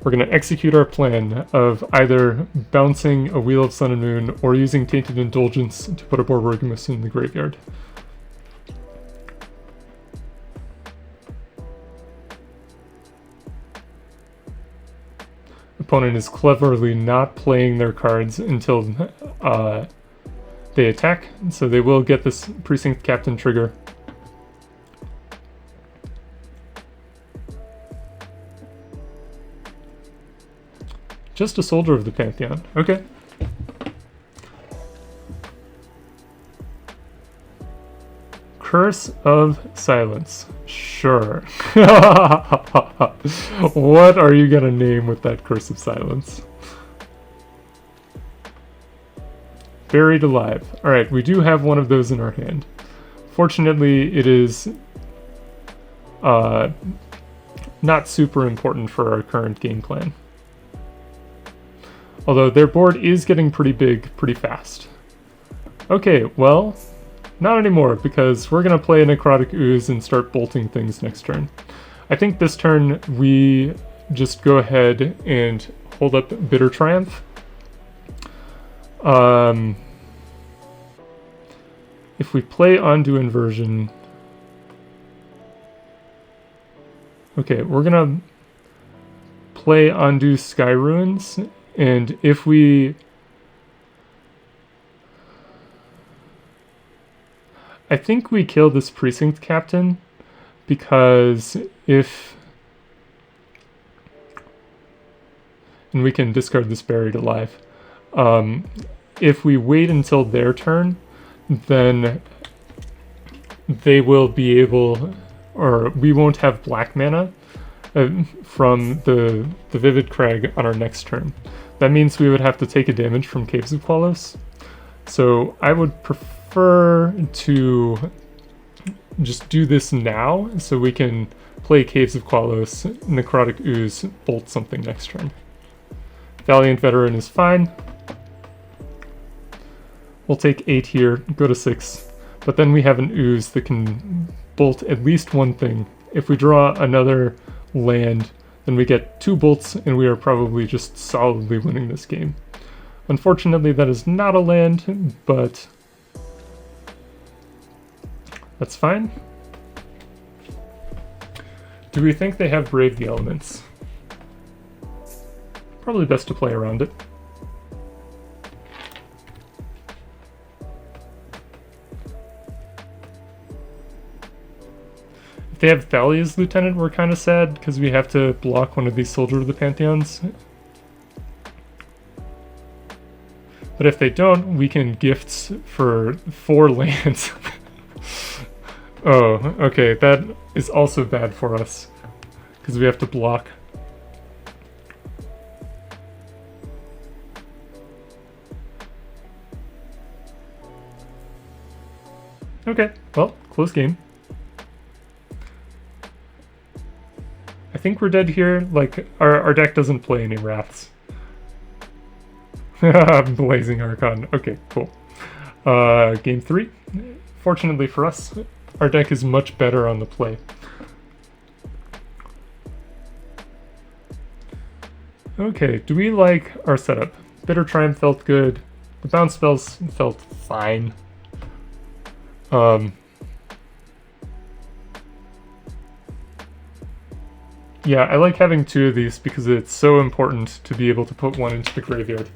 We're going to execute our plan of either bouncing a Wheel of Sun and Moon or using Tainted Indulgence to put a Borborygmos in the graveyard. Opponent is cleverly not playing their cards until they attack, so they will get this Precinct Captain trigger. Just a Soldier of the Pantheon. Okay. Curse of Silence. Sure. What are you gonna name with that Curse of Silence? Buried Alive. Alright, we do have one of those in our hand. Fortunately, it is not super important for our current game plan. Although their board is getting pretty big pretty fast. Okay, well, not anymore, because we're going to play a Necrotic Ooze and start bolting things next turn. I think this turn we just go ahead and hold up Bitter Triumph. If we play Ondu Inversion... Okay, we're going to play Ondu Sky Ruins, and if we... I think we kill this Precinct Captain, because if... And we can discard this Buried Alive. If we wait until their turn, then they will be able... Or we won't have black mana from the Vivid Crag on our next turn. That means we would have to take a damage from Caves of Koilos. So I would prefer to just do this now, so we can play Caves of Koilos, Necrotic Ooze, bolt something next turn. Valiant Veteran is fine. We'll take 8 here, go to 6. But then we have an Ooze that can bolt at least one thing. If we draw another land, then we get 2 bolts, and we are probably just solidly winning this game. Unfortunately, that is not a land, but that's fine. Do we think they have Brave the Elements? Probably best to play around it. If they have Thalia's Lieutenant, we're kind of sad, because we have to block one of these Soldier of the Pantheons. But if they don't, we can gifts for 4 lands. Oh, okay, that is also bad for us, because we have to block. Okay, well, close game. I think we're dead here. Like, our deck doesn't play any Wraths. Blazing Archon. Okay, cool. Game 3. Fortunately for us, our deck is much better on the play. Okay, do we like our setup? Bitter Triumph felt good. The bounce spells felt fine. Yeah, I like having 2 of these because it's so important to be able to put one into the graveyard.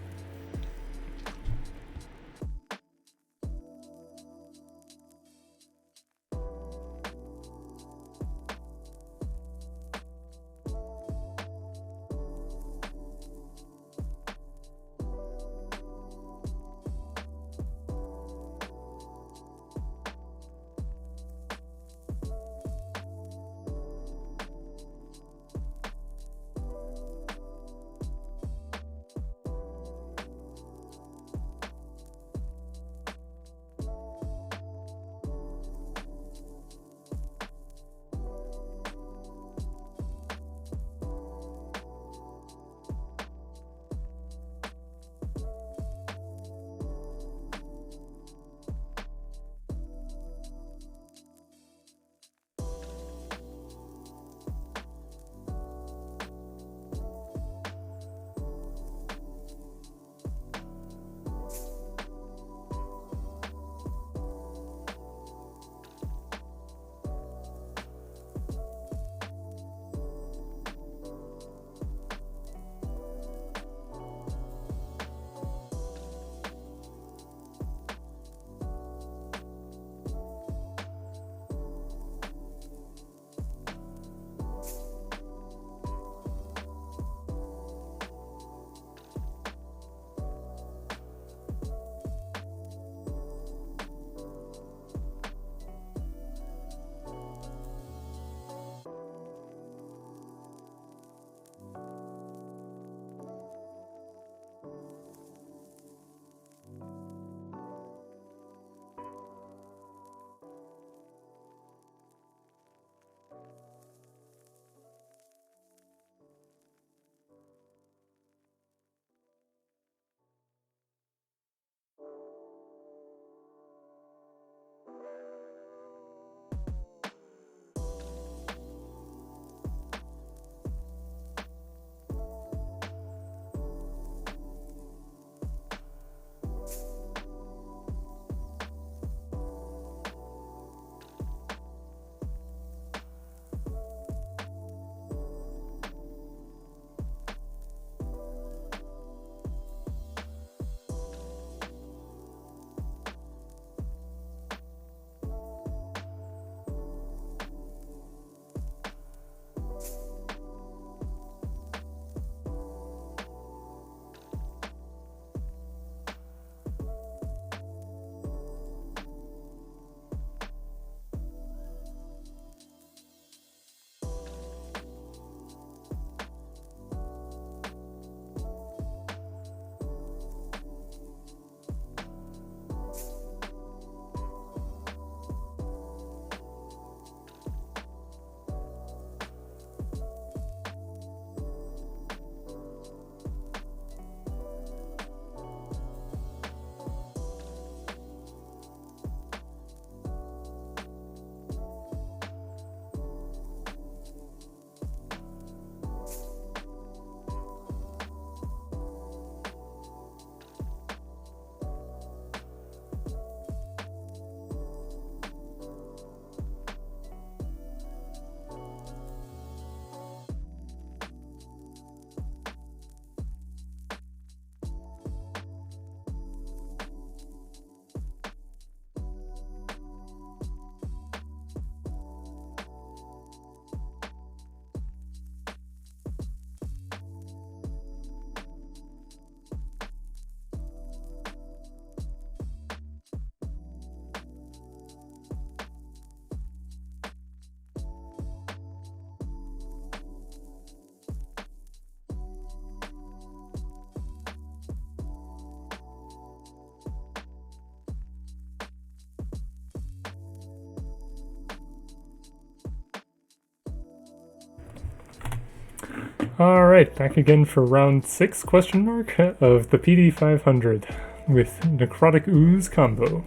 Alright, back again for round 6 question mark of the PD 500 with Necrotic Ooze combo.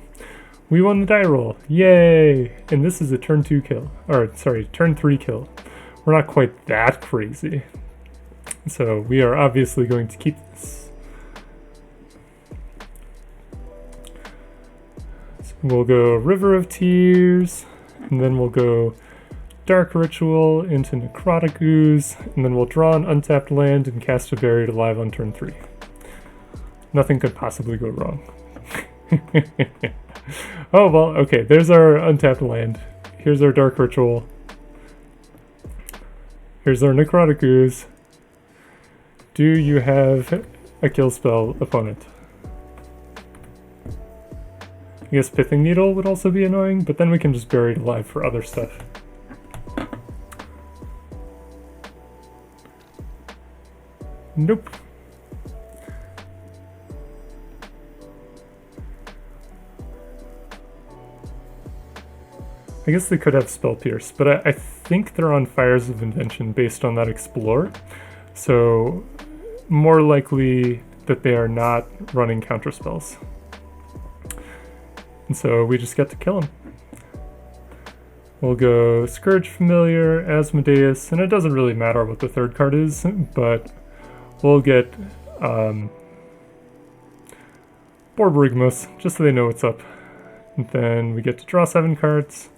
We won the die roll, yay! And this is a turn 2 kill, or sorry, turn 3 kill. We're not quite that crazy. So we are obviously going to keep this. So we'll go River of Tears, and then we'll go Dark Ritual into Necrotic Ooze, and then we'll draw an untapped land and cast a Buried Alive on turn 3. Nothing could possibly go wrong. Oh, well, okay, there's our untapped land. Here's our Dark Ritual. Here's our Necrotic Ooze. Do you have a kill spell, opponent? I guess Pithing Needle would also be annoying, but then we can just Bury It Alive for other stuff. Nope. I guess they could have Spell Pierce, but I think they're on Fires of Invention based on that Explore. So, more likely that they are not running counter spells. And so we just get to kill them. We'll go Skirge Familiar, Asmodeus, and it doesn't really matter what the third card is, but we'll get Borborygmos, just so they know what's up. And then we get to draw 7 cards.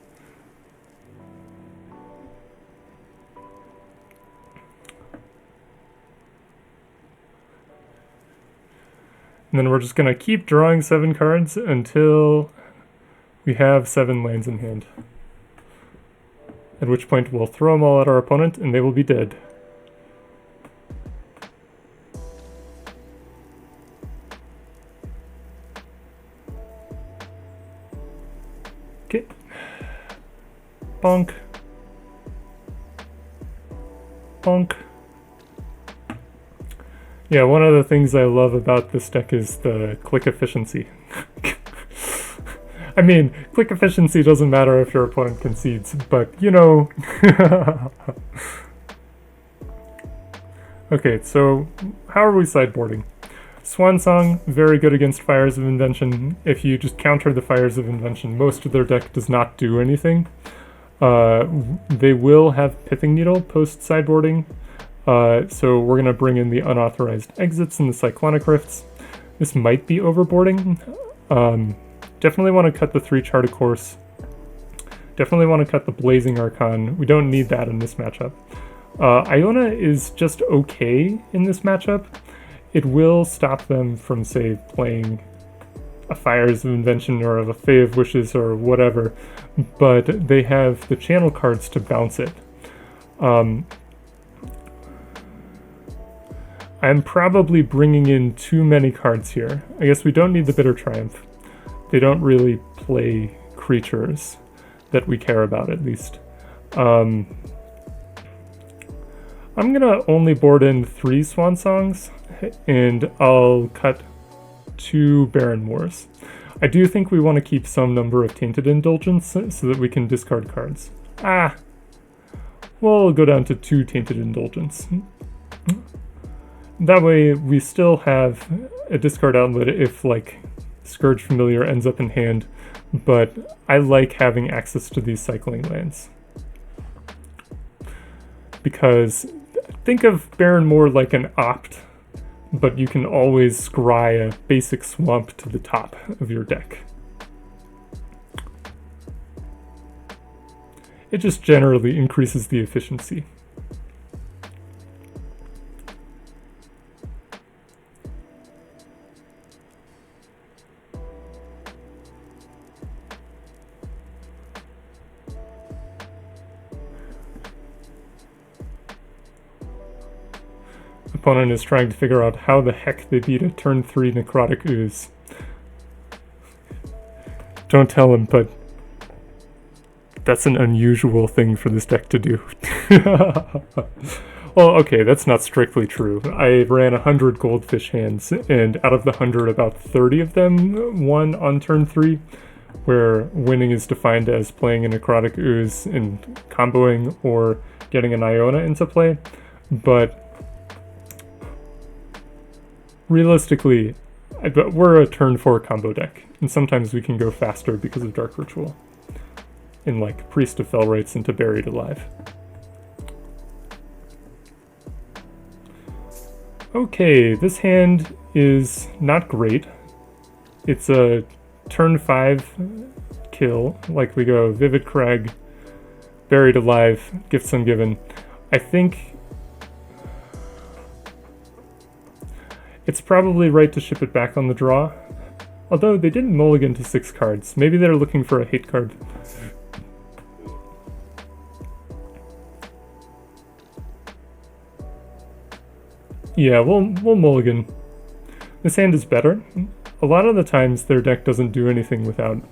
And then we're just going to keep drawing 7 cards until we have 7 lands in hand. At which point we'll throw them all at our opponent and they will be dead. Okay. Bonk. Bonk. Yeah, one of the things I love about this deck is the click efficiency. I mean, click efficiency doesn't matter if your opponent concedes, but you know. Okay, so how are we sideboarding? Swan Song, very good against Fires of Invention. If you just counter the Fires of Invention, most of their deck does not do anything. They will have Pithing Needle post sideboarding. So we're going to bring in the Unauthorized Exits and the Cyclonic Rifts. This might be overboarding. Definitely want to cut the 3 Chart of Course. Definitely want to cut the Blazing Archon. We don't need that in this matchup. Iona is just okay in this matchup. It will stop them from, say, playing a Fires of Invention or a Fae of Wishes or whatever, but they have the channel cards to bounce it. I'm probably bringing in too many cards here. I guess we don't need the Bitter Triumph. They don't really play creatures that we care about, at least. I'm gonna only board in 3 Swan Songs, and I'll cut 2 Barren Moors. I do think we want to keep some number of Tainted Indulgence so that we can discard cards. We'll go down to 2 Tainted Indulgence. That way we still have a discard outlet if, like, Skirge Familiar ends up in hand, but I like having access to these cycling lands. Because think of Barren Moor like an opt, but you can always scry a basic swamp to the top of your deck. It just generally increases the efficiency. Opponent is trying to figure out how the heck they beat a turn 3 Necrotic Ooze. Don't tell him, but that's an unusual thing for this deck to do. Well, okay, that's not strictly true. I ran 100 Goldfish hands, and out of the 100, about 30 of them won on turn 3, where winning is defined as playing a Necrotic Ooze and comboing or getting an Iona into play. But realistically, but we're a turn 4 combo deck, and sometimes we can go faster because of Dark Ritual. In like Priest of Felrites into Buried Alive. Okay, this hand is not great. It's a turn 5 kill, like we go Vivid Crag, Buried Alive, Gifts Ungiven. I think it's probably right to ship it back on the draw, although they didn't mulligan to 6 cards. Maybe they're looking for a hate card. Yeah, we'll mulligan. This hand is better. A lot of the times their deck doesn't do anything without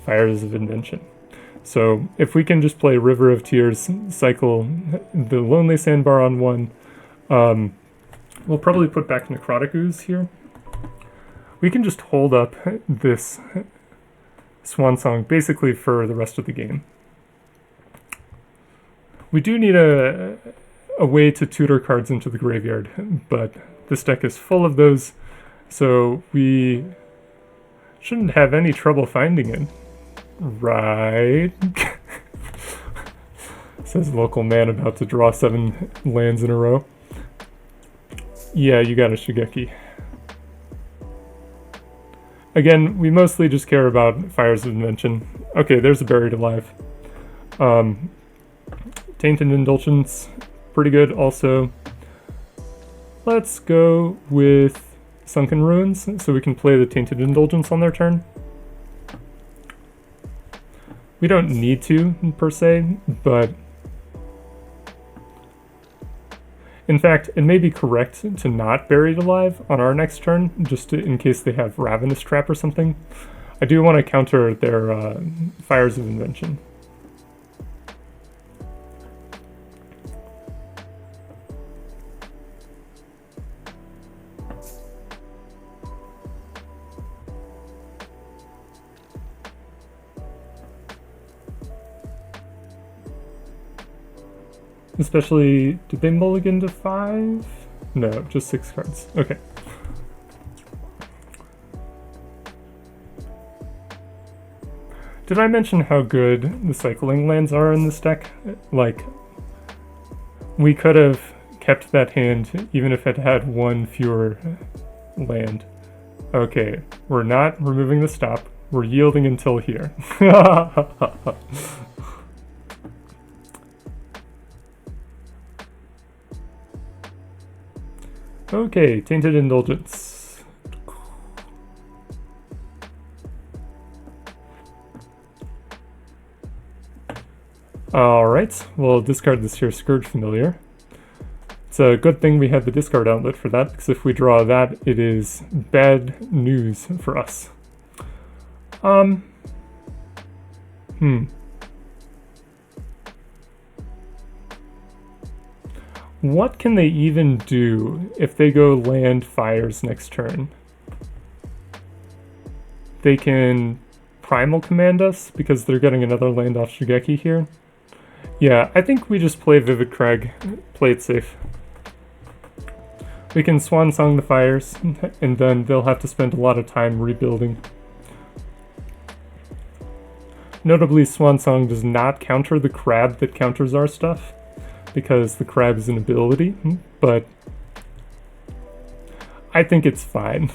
Fires of Invention. So if we can just play River of Tears, cycle the Lonely Sandbar on 1, we'll probably put back Necrotic Ooze here. We can just hold up this Swan Song basically for the rest of the game. We do need a way to tutor cards into the graveyard, but this deck is full of those, so we shouldn't have any trouble finding it. Right? Says local man about to draw 7 lands in a row. Yeah, you got a Shigeki. Again, we mostly just care about Fires of Invention. Okay, there's a Buried Alive. Tainted Indulgence, pretty good also. Let's go with Sunken Ruins, so we can play the Tainted Indulgence on their turn. We don't need to, per se, but in fact, it may be correct to not Buried Alive on our next turn, just in case they have Ravenous Trap or something. I do want to counter their Fires of Invention. Especially, did they mulligan to 5? No, just 6 cards. Okay. Did I mention how good the cycling lands are in this deck? Like, we could have kept that hand even if it had 1 fewer land. Okay, we're not removing the stop. We're yielding until here. Okay, Tainted Indulgence. Alright, we'll discard this here Skirge Familiar. It's a good thing we had the discard outlet for that, because if we draw that, it is bad news for us. What can they even do if they go land Fires next turn? They can Primal Command us, because they're getting another land off Shigeki here. Yeah, I think we just play Vivid Crag, play it safe. We can Swan Song the Fires, and then they'll have to spend a lot of time rebuilding. Notably, Swan Song does not counter the crab that counters our stuff, because the crab is an ability, but I think it's fine.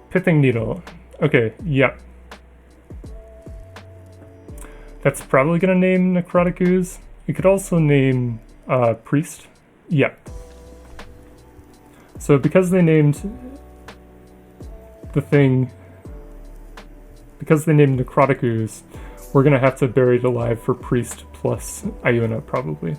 Pithing Needle. Okay, yeah. That's probably gonna name Necrotic Ooze. We could also name Priest. Yeah. So because they named the thing, because they named Necrotic Ooze, we're gonna have to Bury It Alive for Priest plus Iona probably.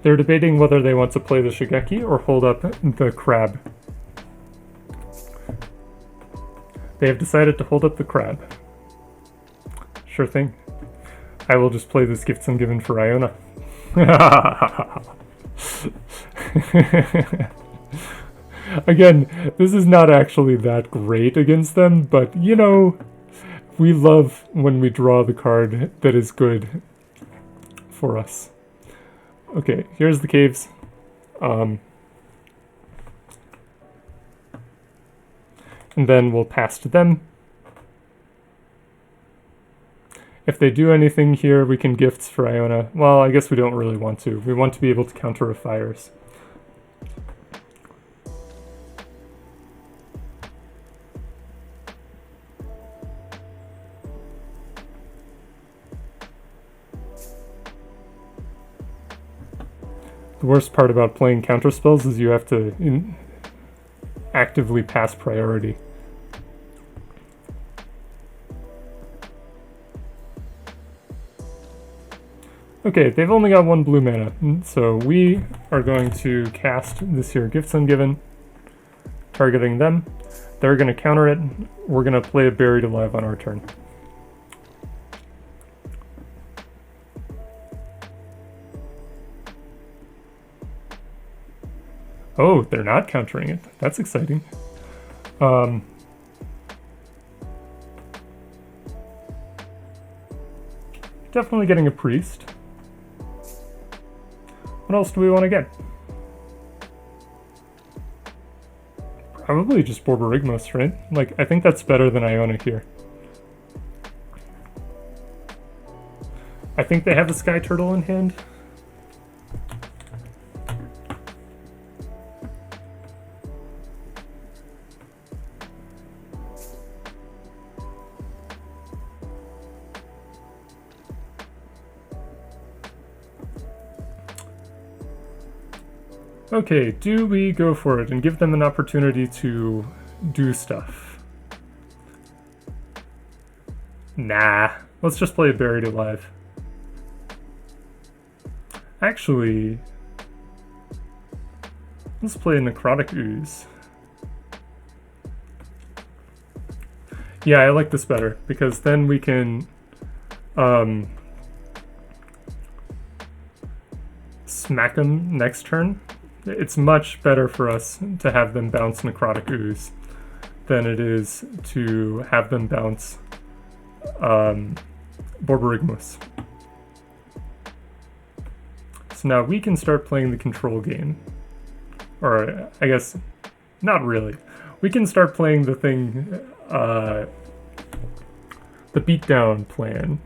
They're debating whether they want to play the Shigeki or hold up the crab. They have decided to hold up the crab. sure thing. I will just play this Gifts Ungiven for Iona. Again, this is not actually that great against them, but you know, we love when we draw the card that is good for us. Okay, here's the caves. And then we'll pass to them. If they do anything here, we can gifts for Iona. Well, I guess we don't really want to. We want to be able to counter with fires. The worst part about playing counter spells is you have to actively pass priority. Okay, they've only got 1 blue mana, so we are going to cast this here Gifts Ungiven, targeting them. They're going to counter it. We're going to play a Buried Alive on our turn. Oh, they're not countering it. That's exciting. Definitely getting a priest. What else do we want to get? Probably just Borborygmos, right? Like, I think that's better than Iona here. I think they have a Sky Turtle in hand. Okay, do we go for it and give them an opportunity to do stuff? Nah, let's just play a Buried Alive. Actually, let's play a Necrotic Ooze. Yeah, I like this better, because then we can smack them next turn. It's much better for us to have them bounce Necrotic Ooze than it is to have them bounce Borborygmos. So now we can start playing the control game. Or, I guess, not really. We can start playing the thing, the beatdown plan.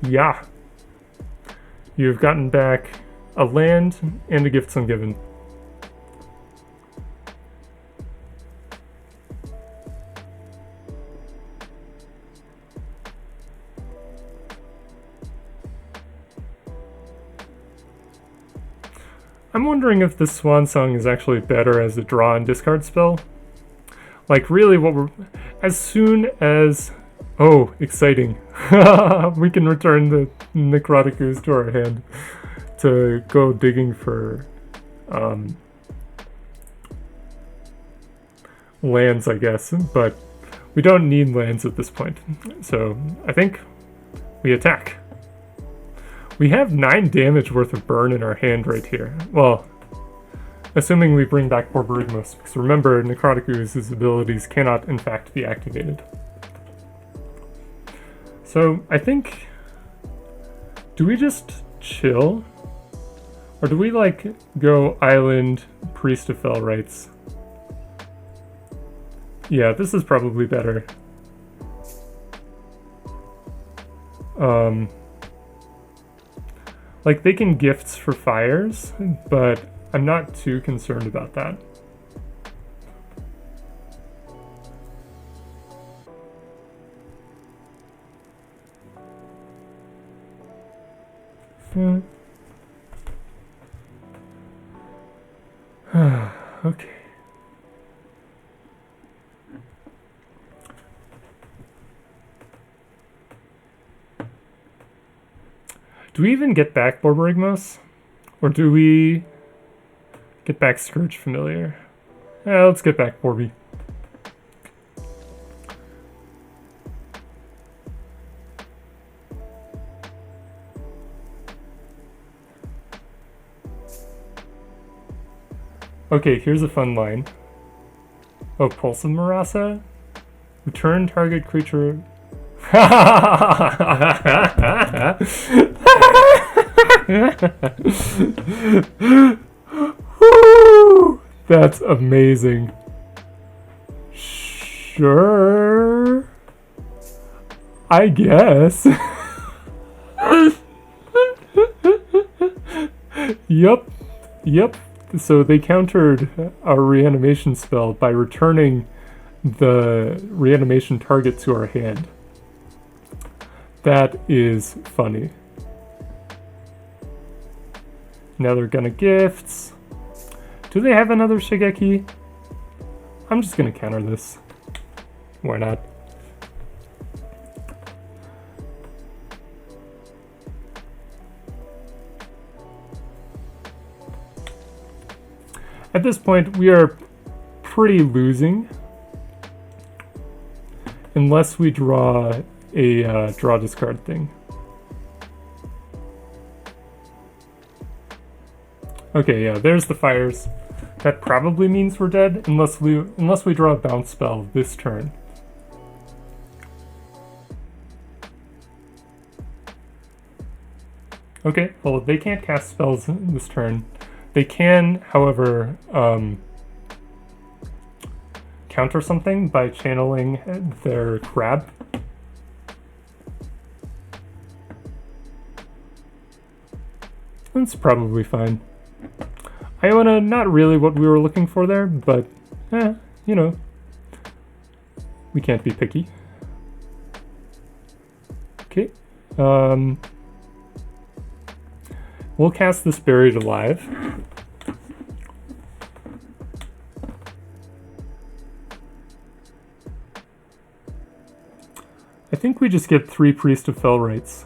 Yeah. You've gotten back a land and a Gifts Ungiven. I'm wondering if the Swan Song is actually better as a draw and discard spell. Like, really, what we're... As soon as... Oh, exciting. We can return the Necrotic Ooze to our hand to go digging for lands, I guess, but we don't need lands at this point. So I think we attack. We have 9 damage worth of burn in our hand right here. Well, assuming we bring back Borborygmos, because remember, Necrotic Ooze's abilities cannot in fact be activated. So, I think, do we just chill? Or do we, like, go Island, Priest of Fell Rites? Yeah, this is probably better. Like, they can gifts for fires, but I'm not too concerned about that. Okay. Do we even get back Borborygmos? Or do we get back Skirge Familiar? Yeah, let's get back Borby. Okay, here's a fun line. Oh, Pulse of Marasa? Return target creature... Woo! That's amazing. Sure. I guess. Yep. So they countered our reanimation spell by returning the reanimation target to our hand. That is funny. Now they're gonna gifts. Do they have another Shigeki? I'm just gonna counter this. Why not? At this point, we are pretty losing. Unless we draw a draw discard thing. Okay, yeah, there's the fires. That probably means we're dead unless we draw a bounce spell this turn. Okay, well, they can't cast spells this turn. They can, however, counter something by channeling their crab. That's probably fine. Iona, not really what we were looking for there, but, you know, we can't be picky. Okay, we'll cast this Buried Alive. I think we just get 3 Priest of Fell Rites.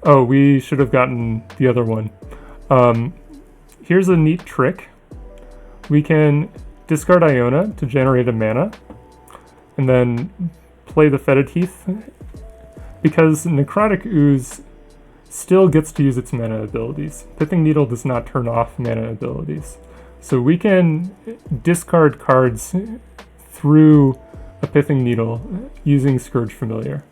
Oh, we should have gotten the other one. Here's a neat trick. We can discard Iona to generate a mana, and then play the Fetid Heath, because Necrotic Ooze still gets to use its mana abilities. Pithing Needle does not turn off mana abilities. So we can discard cards through a Pithing Needle using Skirge Familiar.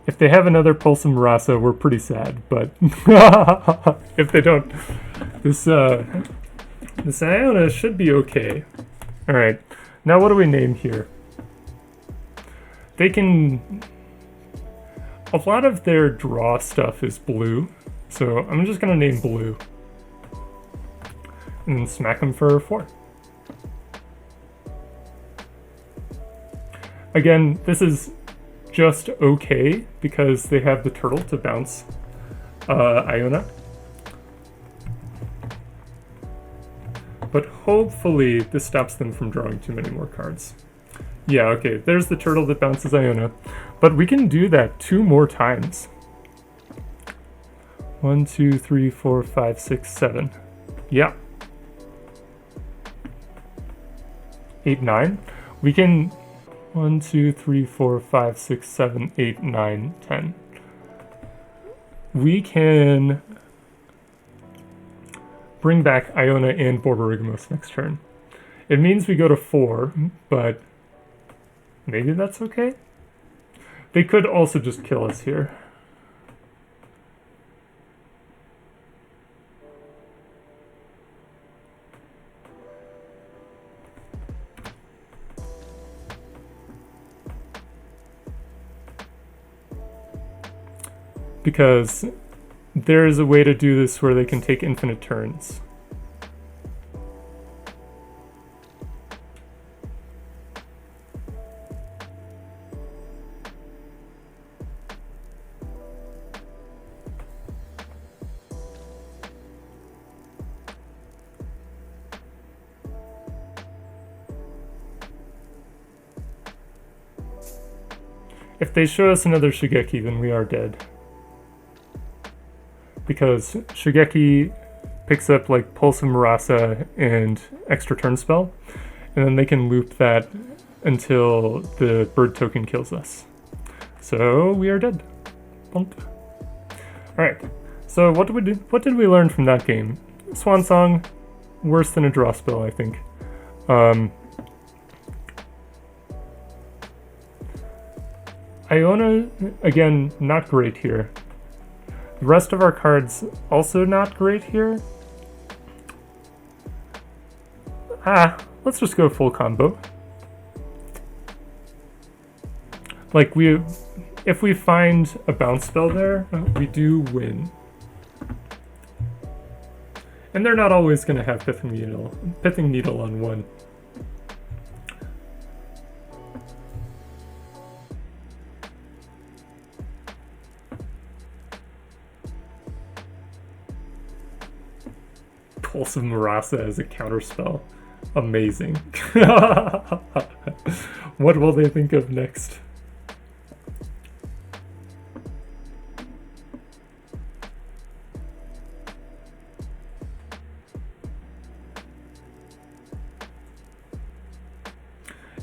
If they have another Pulse of Marasa, we're pretty sad, but if they don't, this Iona should be okay. Alright, now what do we name here? They can... A lot of their draw stuff is blue, so I'm just gonna name blue. And then smack them for 4. Again, this is just okay because they have the turtle to bounce Iona. But hopefully this stops them from drawing too many more cards. Yeah, okay, there's the turtle that bounces Iona. But we can do that 2 more times. 1, 2, 3, 4, 5, 6, 7. Yeah. 8, 9. We can... 1, 2, 3, 4, 5, 6, 7, 8, 9, 10. We can bring back Iona and Borborygmos next turn. It means we go to 4, but maybe that's okay? They could also just kill us here. Because there is a way to do this where they can take infinite turns. If they show us another Shigeki, then we are dead. Because Shigeki picks up like Pulse of Marasa and extra turn spell, and then they can loop that until the bird token kills us. So we are dead. Bump. Alright, so what did we learn from that game? Swan Song, worse than a draw spell, I think. Iona, again, not great here. The rest of our cards also not great here. Let's just go full combo. Like, if we find a bounce spell there, we do win. And they're not always going to have Pithing Needle on one. Pulse of Marasa as a counterspell. Amazing. What will they think of next?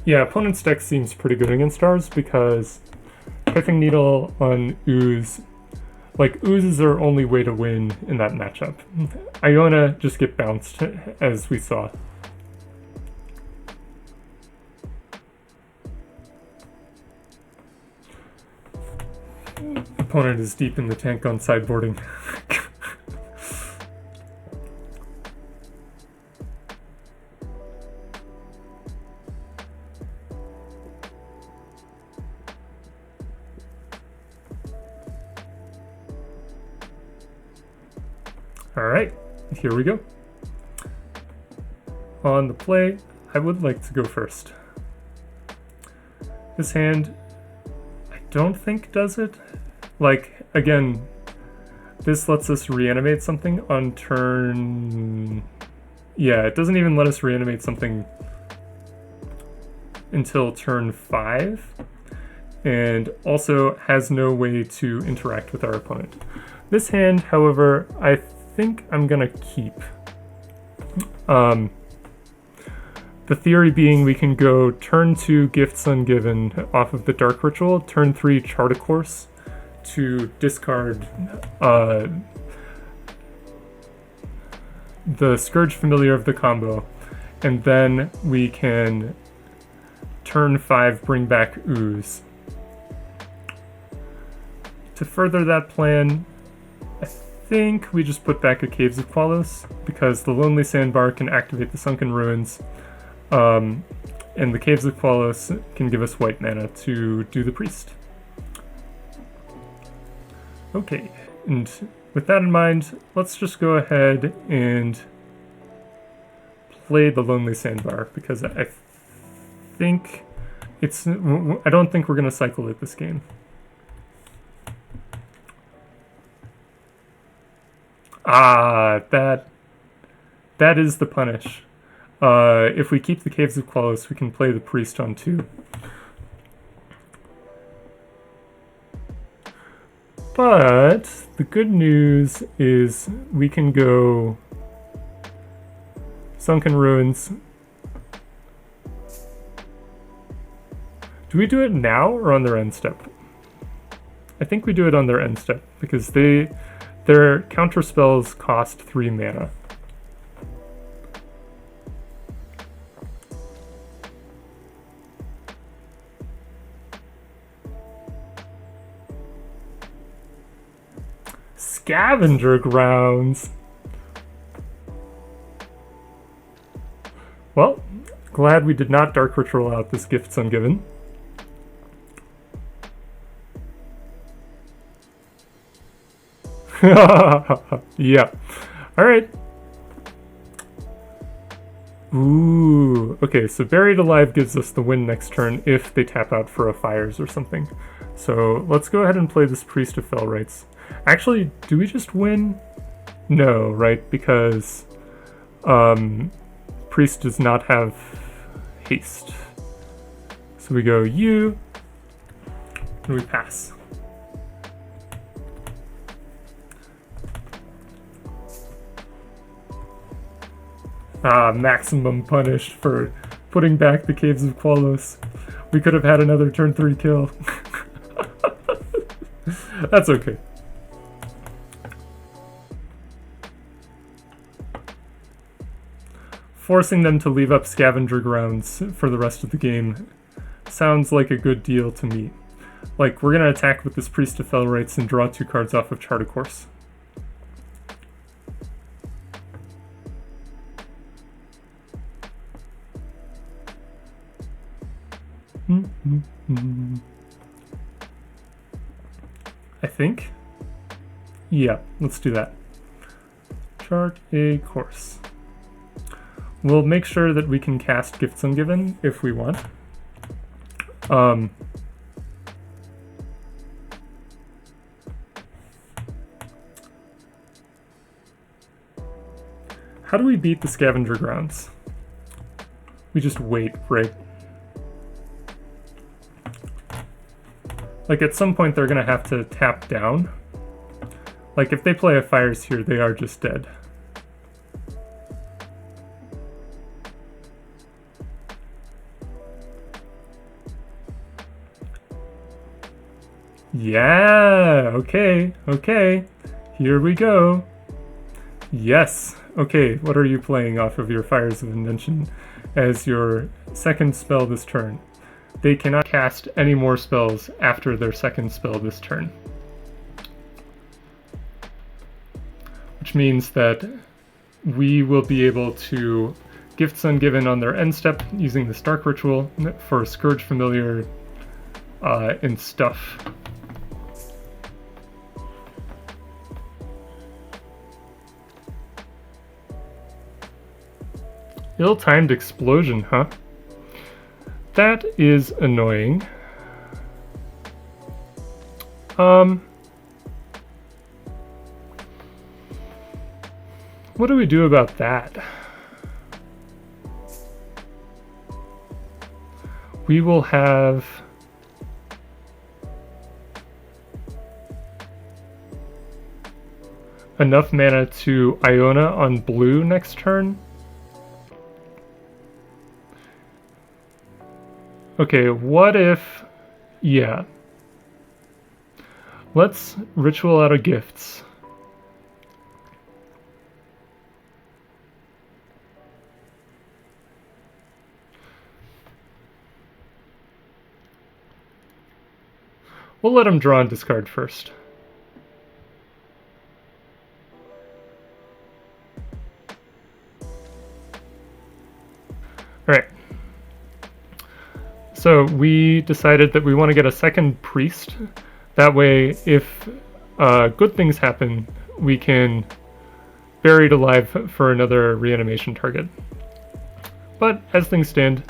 Yeah, opponent's deck seems pretty good against ours because Pithing Needle on Ooze, like, Ooze is our only way to win in that matchup. Iona just get bounced, as we saw. Opponent is deep in the tank on sideboarding. Alright, here we go. On the play, I would like to go first. This hand, I don't think does it. Like, again, this lets us reanimate something on turn... Yeah, it doesn't even let us reanimate something until turn 5, and also has no way to interact with our opponent. This hand, however, I think I'm gonna keep. The theory being we can go turn 2 Gifts Ungiven off of the Dark Ritual, turn 3 Chart a Course to discard the Skirge Familiar of the combo, and then we can turn 5 bring back Ooze. To further that plan, I think we just put back a Caves of Koilos, because the Lonely Sandbar can activate the Sunken Ruins, and the Caves of Koilos can give us white mana to do the Priest. Okay, and with that in mind, let's just go ahead and play the Lonely Sandbar, because I think I don't think we're going to cycle it this game. That is the punish. If we keep the Caves of Koilos, we can play the Priest on 2. But the good news is we can go Sunken Ruins. Do we do it now or on their end step? I think we do it on their end step, because their counter spells cost 3 mana. Scavenger Grounds. Well, glad we did not Dark Ritual out this Gifts Ungiven. Yeah. Alright. Ooh. Okay, so Buried Alive gives us the win next turn if they tap out for a Fires or something. So let's go ahead and play this Priest of Fell Rites. Actually, do we just win? No, right? Because Priest does not have haste. So we go you, and we pass. Maximum punished for putting back the Caves of Koilos. We could have had another turn 3 kill. That's okay. forcing them to leave up scavenger grounds for the rest of the game sounds like a good deal to me. Like, we're gonna attack with this Priest of Fell Rites and draw 2 cards off of Chart a Course. I think. Yeah, let's do that. Chart a Course. We'll make sure that we can cast Gifts Ungiven if we want. How do we beat the Scavenger Grounds? We just wait, right? Like, at some point they're gonna have to tap down. Like, if they play a Fires here, they are just dead. Yeah, okay, here we go. Yes, okay, what are you playing off of your Fires of Invention as your second spell this turn? They cannot cast any more spells after their second spell this turn. Which means that we will be able to Gifts Ungiven on their end step using the Stark Ritual for Skirge Familiar and stuff. Ill-timed explosion, huh? That is annoying. What do we do about that? We will have enough mana to Iona on blue next turn. Okay, what if... yeah. Let's ritual out of gifts. We'll let him draw and discard first. Alright. So we decided that we want to get a second priest. That way, if good things happen, we can Buried Alive for another reanimation target. But as things stand,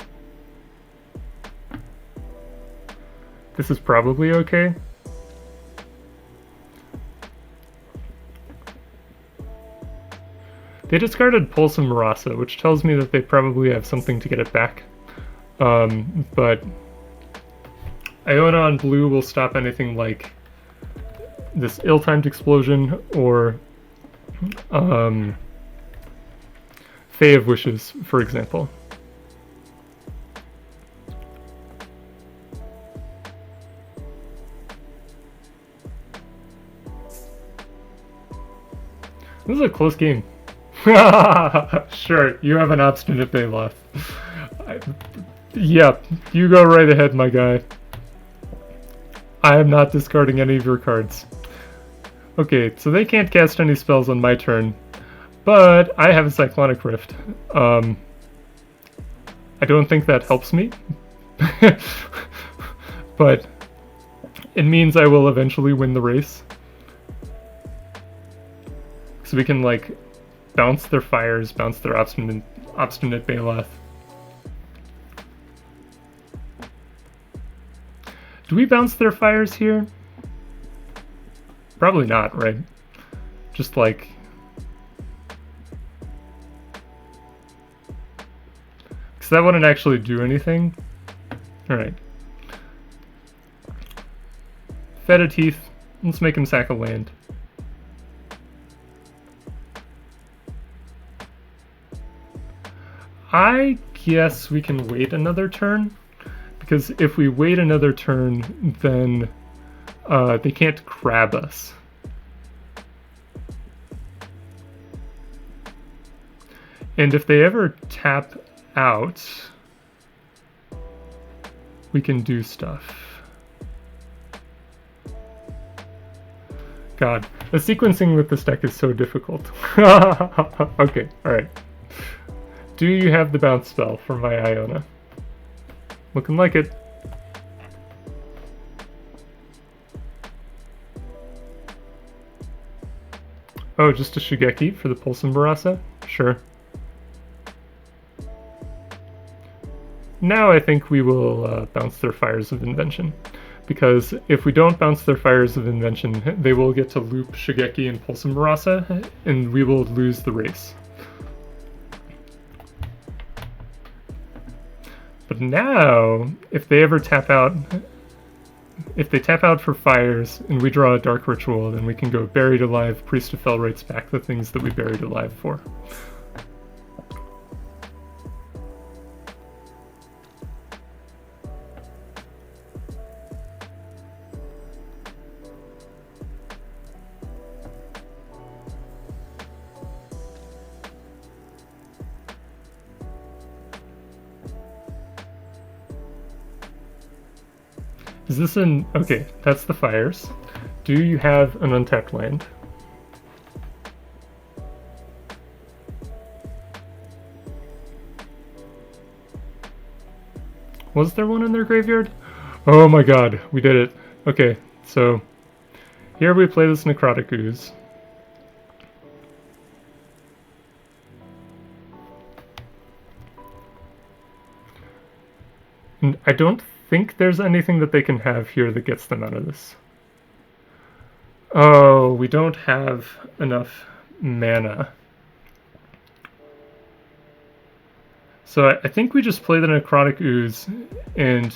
this is probably okay. They discarded Pulse of Marasa, which tells me that they probably have something to get it back. But Iona on blue will stop anything like this ill-timed explosion or Fae of Wishes, for example. This is a close game. Sure, you have an obstinate Baloth. Yep, you go right ahead, my guy. I am not discarding any of your cards. Okay, so they can't cast any spells on my turn, but I have a Cyclonic Rift. I don't think that helps me, but it means I will eventually win the race. So we can, like, bounce their fires, bounce their obstinate Baloth. Do we bounce their fires here? Probably not, right? Just like... because that wouldn't actually do anything. Alright. Fetid Heath. Let's make him sack a land. I guess we can wait another turn, because if we wait another turn, then they can't grab us. And if they ever tap out, we can do stuff. God, the sequencing with this deck is so difficult. Okay, alright. Do you have the bounce spell for my Iona? Looking like it. Oh, just a Shigeki for the Pulse and Barasa? Sure. Now I think we will bounce their Fires of Invention, because if we don't bounce their Fires of Invention, they will get to loop Shigeki and Pulse and Barasa, and we will lose the race. But now, if they ever tap out, if they tap out for Fires and we draw a Dark Ritual, then we can go Buried Alive, Priest of Fel writes back the things that we Buried Alive for. Is this an... okay, that's the Fires. Do you have an untapped land? Was there one in their graveyard? Oh my god, we did it. Okay, so here we play this Necrotic Ooze. And I don't think there's anything that they can have here that gets them out of this. Oh, we don't have enough mana. So I think we just play the Necrotic Ooze and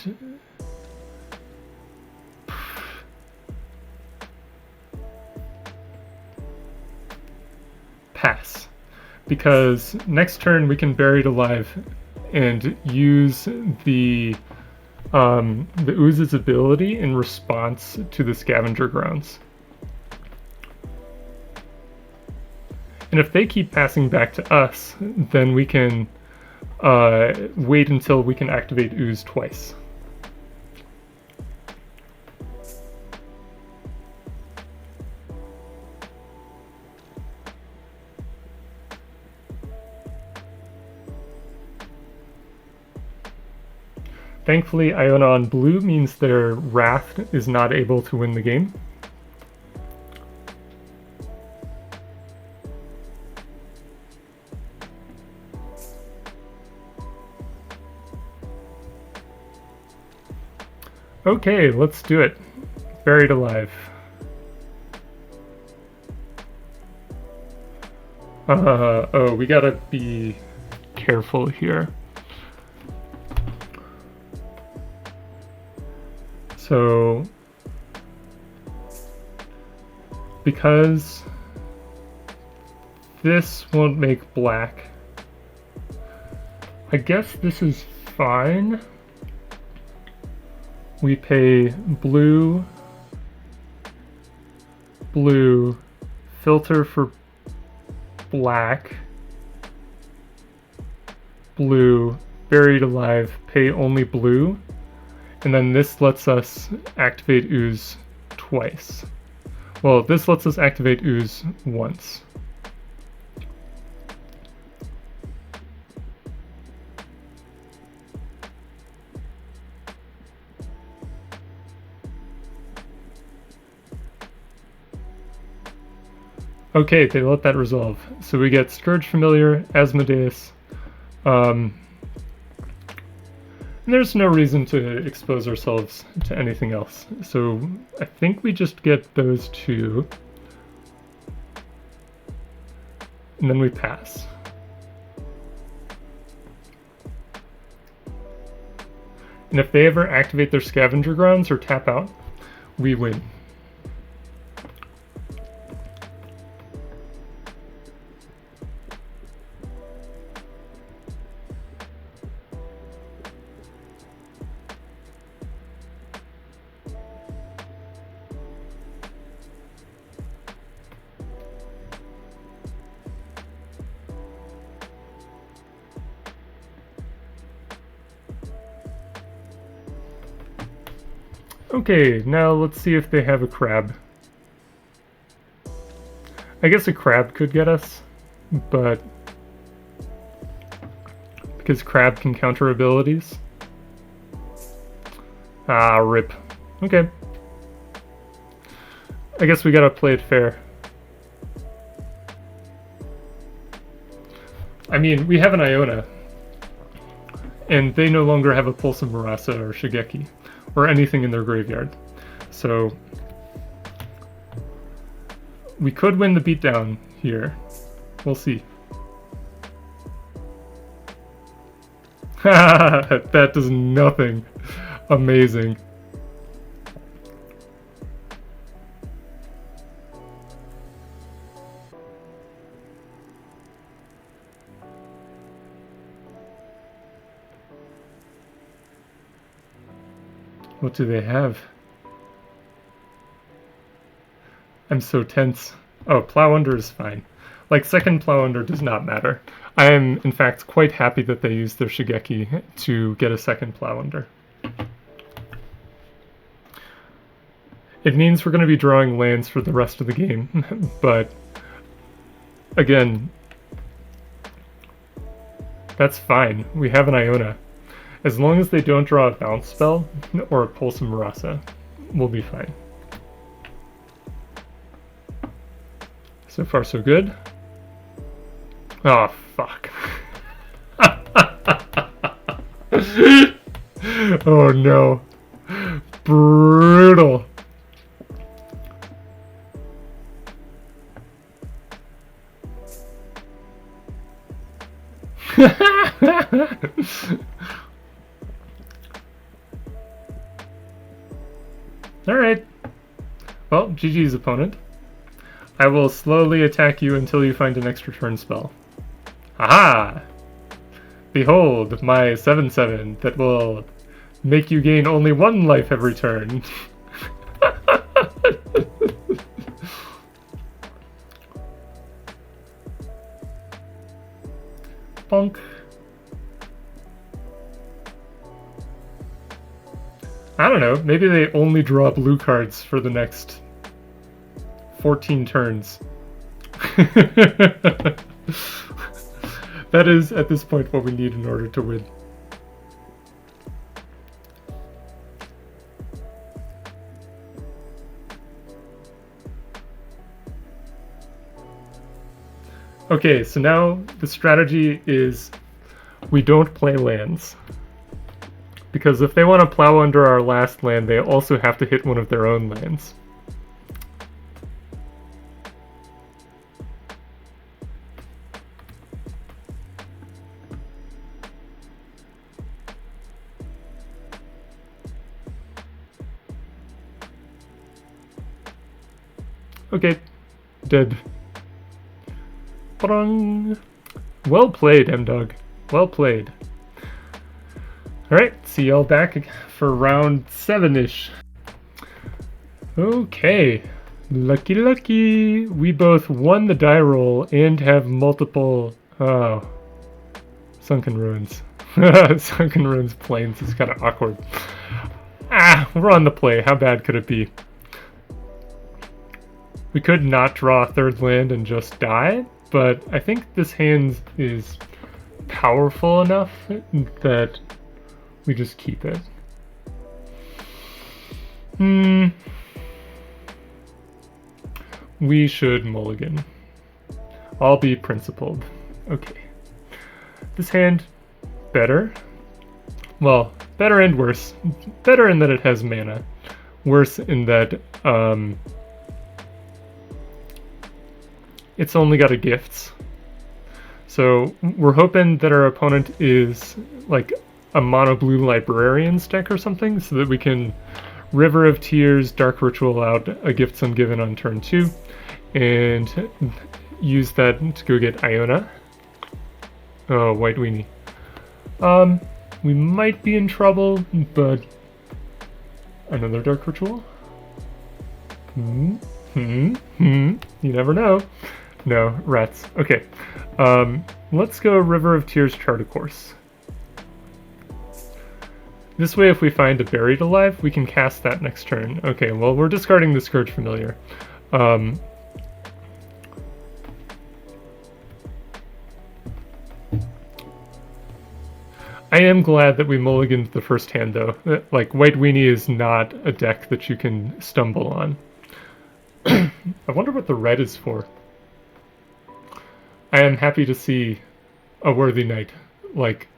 pass. Because next turn we can Buried Alive and use the Ooze's ability in response to the Scavenger Grounds. And if they keep passing back to us, then we can wait until we can activate Ooze twice. Thankfully, Iona on blue means their Wrath is not able to win the game. Okay, let's do it. Buried Alive. Oh, we gotta be careful here. So, because this won't make black, I guess this is fine. We pay blue, blue, filter for black, blue, Buried Alive, pay only blue. And then this lets us activate Ooze twice. Well, this lets us activate Ooze once. Okay, they let that resolve. So we get Skirge Familiar, Asmodeus, and there's no reason to expose ourselves to anything else. So I think we just get those two. And then we pass. And if they ever activate their Scavenger Grounds or tap out, we win. Okay, now let's see if they have a crab. I guess a crab could get us, but because crab can counter abilities. Ah, rip. Okay. I guess we gotta play it fair. I mean, we have an Iona, and they no longer have a Pulse of Marasa or Shigeki, or anything in their graveyard. So, we could win the beatdown here. We'll see. That does nothing. Amazing. What do they have? I'm so tense. Oh, Plow Under is fine. Like, second Plow Under does not matter. I am, in fact, quite happy that they used their Shigeki to get a second Plow Under. It means we're going to be drawing lands for the rest of the game, but again, that's fine. We have an Iona. As long as they don't draw a bounce spell or a Pulse of Marasa, we'll be fine. So far, so good. Oh, fuck. Oh no. Brutal. Alright. Well, GG's opponent. I will slowly attack you until you find an extra turn spell. Aha! Behold, my 7/7 that will make you gain only 1 life every turn. Bonk. I don't know, maybe they only draw blue cards for the next 14 turns. That is, at this point, what we need in order to win. Okay, so now the strategy is we don't play lands. Because if they want to plow under our last land, they also have to hit one of their own lands. Okay, dead. Ba-dong. Well played, M-Dog. Well played. Alright, see y'all back for round 7-ish. Okay, lucky lucky. We both won the die roll and have multiple... Oh, Sunken Ruins. Sunken Ruins Plains is kind of awkward. Ah, we're on the play. How bad could it be? We could not draw a third land and just die, but I think this hand is powerful enough that we just keep it. We should mulligan. I'll be principled. Okay. This hand, better. Well, better and worse. Better in that it has mana. Worse in that, it's only got a gifts. So we're hoping that our opponent is like a mono blue librarian's deck or something, so that we can River of Tears, Dark Ritual out a Gifts Ungiven on turn 2, and use that to go get Iona. Oh, white weenie. We might be in trouble, but another Dark Ritual? You never know. No, rats. Okay. Let's go River of Tears Chart a Course. This way, if we find a Buried Alive, we can cast that next turn. Okay, well, we're discarding the Skirge Familiar. I am glad that we mulliganed the first hand, though. Like, White Weenie is not a deck that you can stumble on. I wonder what the red is for. I am happy to see a Worthy Knight. Like,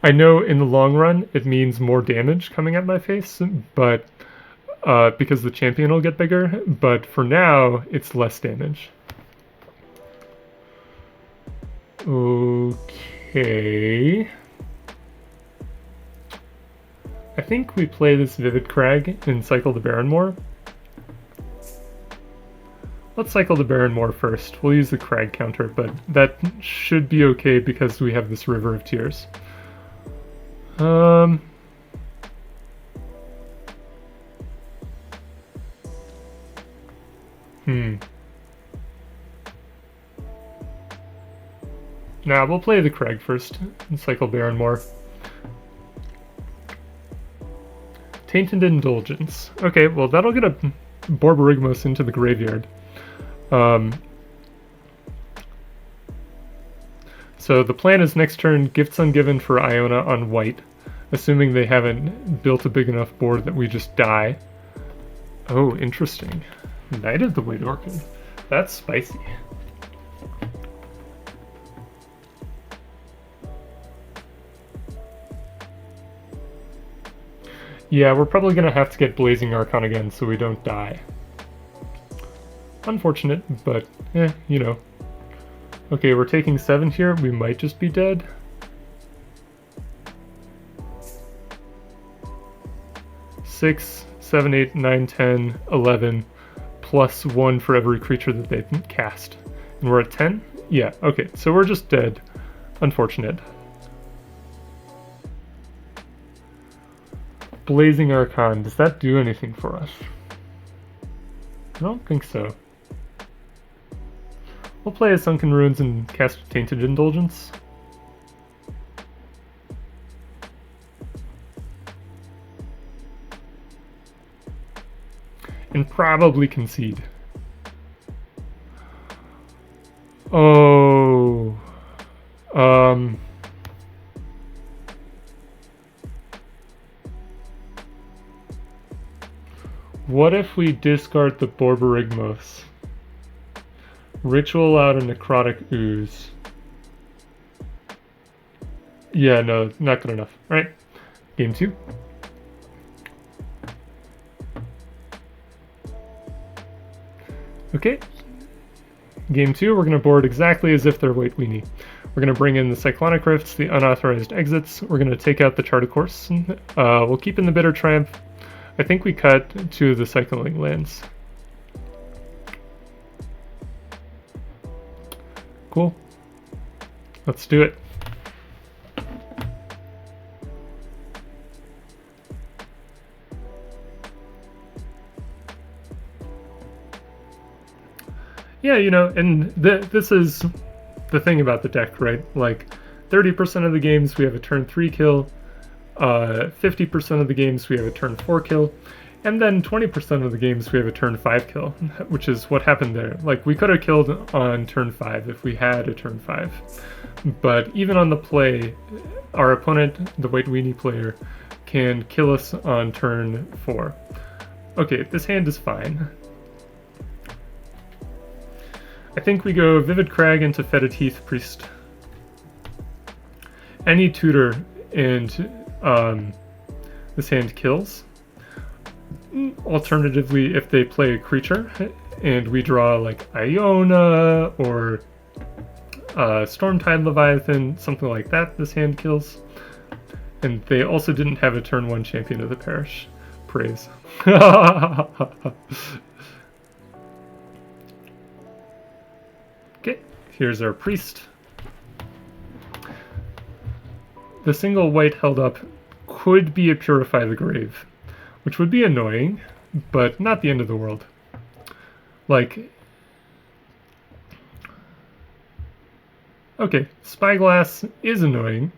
I know in the long run it means more damage coming at my face, but because the champion will get bigger, but for now it's less damage. Okay. I think we play this Vivid Crag and cycle the Barren Moor. Let's cycle the Barren Moor first. We'll use the Crag counter, but that should be okay because we have this River of Tears. Nah, we'll play the Crag first and cycle Barren Moor. Tainted Indulgence. Okay, well that'll get a Borborygmos into the graveyard. So the plan is next turn, Gifts Ungiven for Iona on white, assuming they haven't built a big enough board that we just die. Oh, interesting. Knight of the White Orchid. That's spicy. Yeah, we're probably going to have to get Blazing Archon again so we don't die. Unfortunate, but you know. Okay, we're taking 7 here. We might just be dead. Six, 7, 8, 9, 10, 11, plus 1 for every creature that they cast. And we're at 10? Yeah, okay, so we're just dead. Unfortunate. Blazing Archon, does that do anything for us? I don't think so. We'll play a Sunken Ruins and cast Tainted Indulgence. And probably concede. Oh. What if we discard the Borborygmos? Ritual out a Necrotic Ooze. Yeah, no, not good enough. Alright, game 2. Okay, game 2, we're going to board exactly as if they're White Weenie. We're going to bring in the Cyclonic Rifts, the Unauthorized Exits. We're going to take out the Charted Course. We'll keep in the Bitter Triumph. I think we cut 2 of the cycling lands. Cool. Let's do it. Yeah, you know, and this is the thing about the deck, right? Like, 30% of the games we have a turn 3 kill, 50% of the games we have a turn 4 kill, and then 20% of the games we have a turn 5 kill, which is what happened there. Like, we could have killed on turn 5 if we had a turn 5. But even on the play, our opponent, the White Weenie player, can kill us on turn 4. Okay, this hand is fine. I think we go Vivid Crag into Fetid Heath Priest. Any tutor and this hand kills. Alternatively, if they play a creature and we draw like Iona or Stormtide Leviathan, something like that, this hand kills. And they also didn't have a turn 1 champion of the parish. Praise. Okay, here's our priest. The single white held up could be a Purify the Grave, which would be annoying, but not the end of the world. Like, okay, Spyglass is annoying,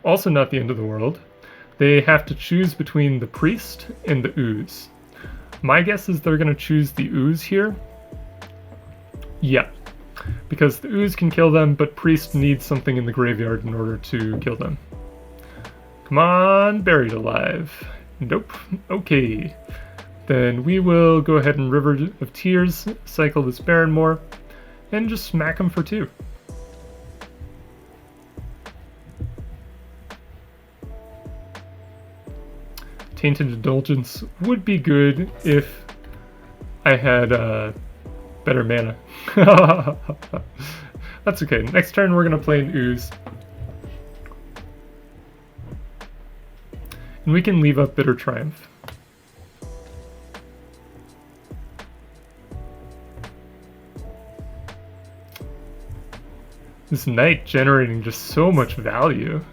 Also not the end of the world. They have to choose between the priest and the ooze. My guess is they're going to choose the ooze here. Yeah, because the ooze can kill them, but priest needs something in the graveyard in order to kill them. Come on, buried alive. Nope. Okay. Then we will go ahead and River of Tears, cycle this Barren Moor, and just smack him for 2. Tainted Indulgence would be good if I had better mana. That's okay. Next turn we're going to play an Ooze. And we can leave up Bitter Triumph. This knight generating just so much value.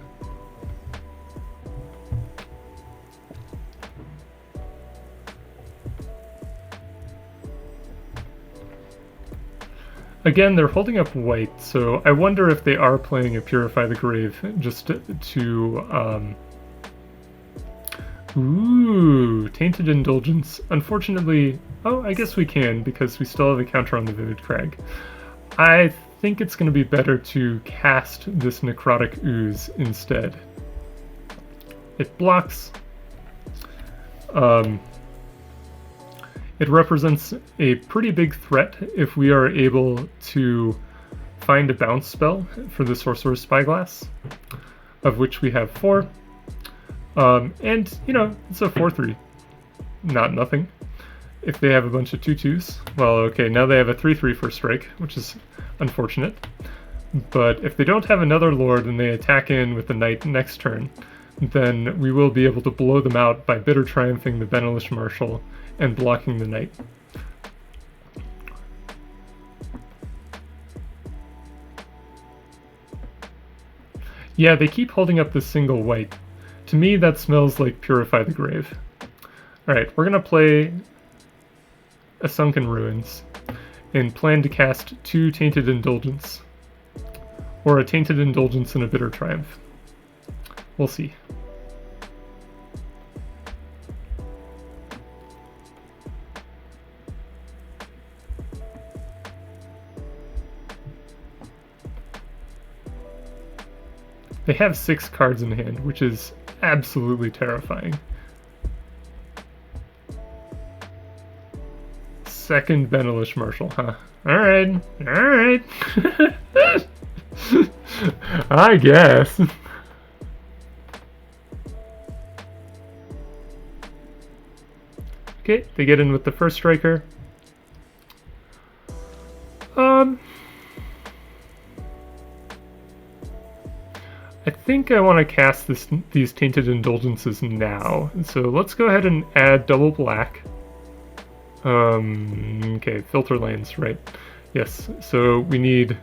Again, they're holding up white, so I wonder if they are playing a Purify the Grave just to Ooh, Tainted Indulgence. Unfortunately, oh, I guess we can, because we still have a counter on the Vivid Crag. I think it's going to be better to cast this Necrotic Ooze instead. It blocks. It represents a pretty big threat if we are able to find a bounce spell for the Sorcerer's Spyglass, of which we have 4. And, you know, it's a 4-3. Not nothing. If they have a bunch of 2-2s, well, okay, now they have a 3-3 for strike, which is unfortunate. But if they don't have another Lord and they attack in with the Knight next turn, then we will be able to blow them out by Bitter Triumphing the Benelish Marshal and blocking the Knight. Yeah, they keep holding up this single white. To me, that smells like Purify the Grave. Alright, we're going to play a Sunken Ruins and plan to cast 2 Tainted Indulgence. Or a Tainted Indulgence and a Bitter Triumph. We'll see. They have 6 cards in hand, which is absolutely terrifying. Second Benelish Marshal, huh? Alright, alright. I guess. Okay, they get in with the first striker. I think I want to cast these Tainted Indulgences now. So let's go ahead and add double black. Okay, filter lands, right. Yes, so we need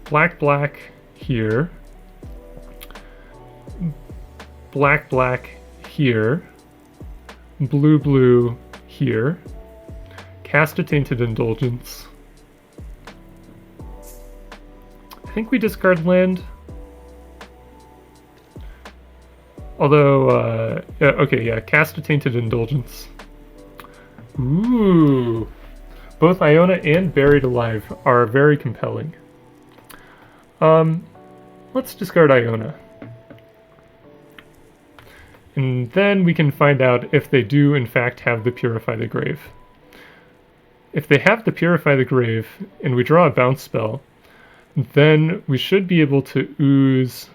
black, black here. Black, black here. Blue, blue here. Cast a Tainted Indulgence. I think we discard land. Although, yeah, okay, yeah, cast a Tainted Indulgence. Ooh. Both Iona and Buried Alive are very compelling. Let's discard Iona. And then we can find out if they do, in fact, have the Purify the Grave. If they have the Purify the Grave, and we draw a bounce spell, then we should be able to ooze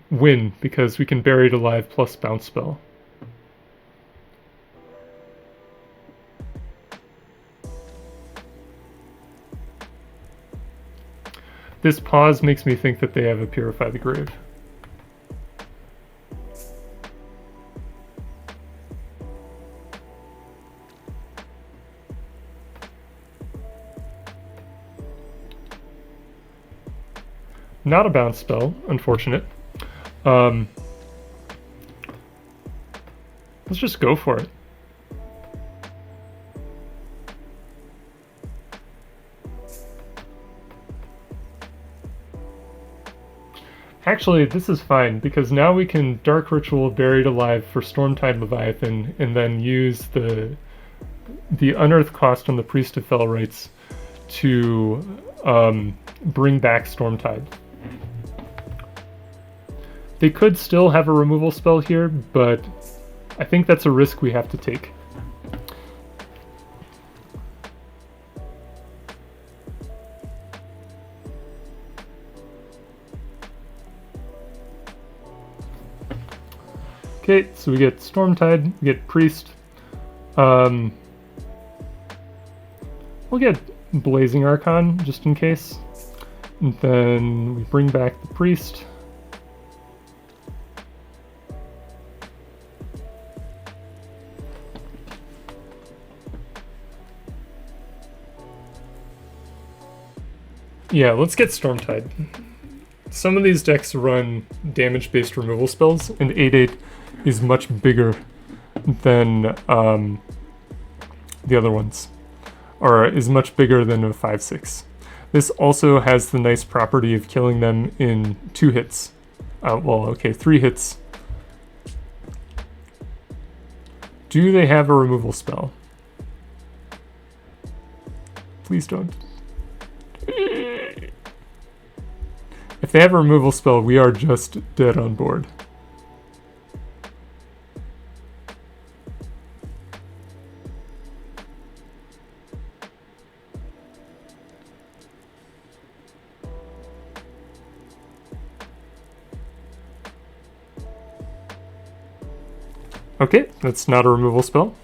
win, because we can Buried Alive plus bounce spell. This pause makes me think that they have a Purify the Grave. Not a bounce spell, unfortunate. Let's just go for it. Actually, this is fine, because now we can Dark Ritual Buried Alive for Stormtide Leviathan, and then use the unearth cost on the Priest of Fell Rites to bring back Stormtide. They could still have a removal spell here, but I think that's a risk we have to take. Okay, so we get Stormtide, we get Priest. We'll get Blazing Archon, just in case. And then we bring back the Priest. Yeah, let's get Stormtide. Some of these decks run damage-based removal spells, and 8/8 is much bigger than the other ones, or is much bigger than a 5/6. This also has the nice property of killing them in 2 hits. Well, okay, 3 hits. Do they have a removal spell? Please don't. If they have a removal spell, we are just dead on board. Okay, that's not a removal spell.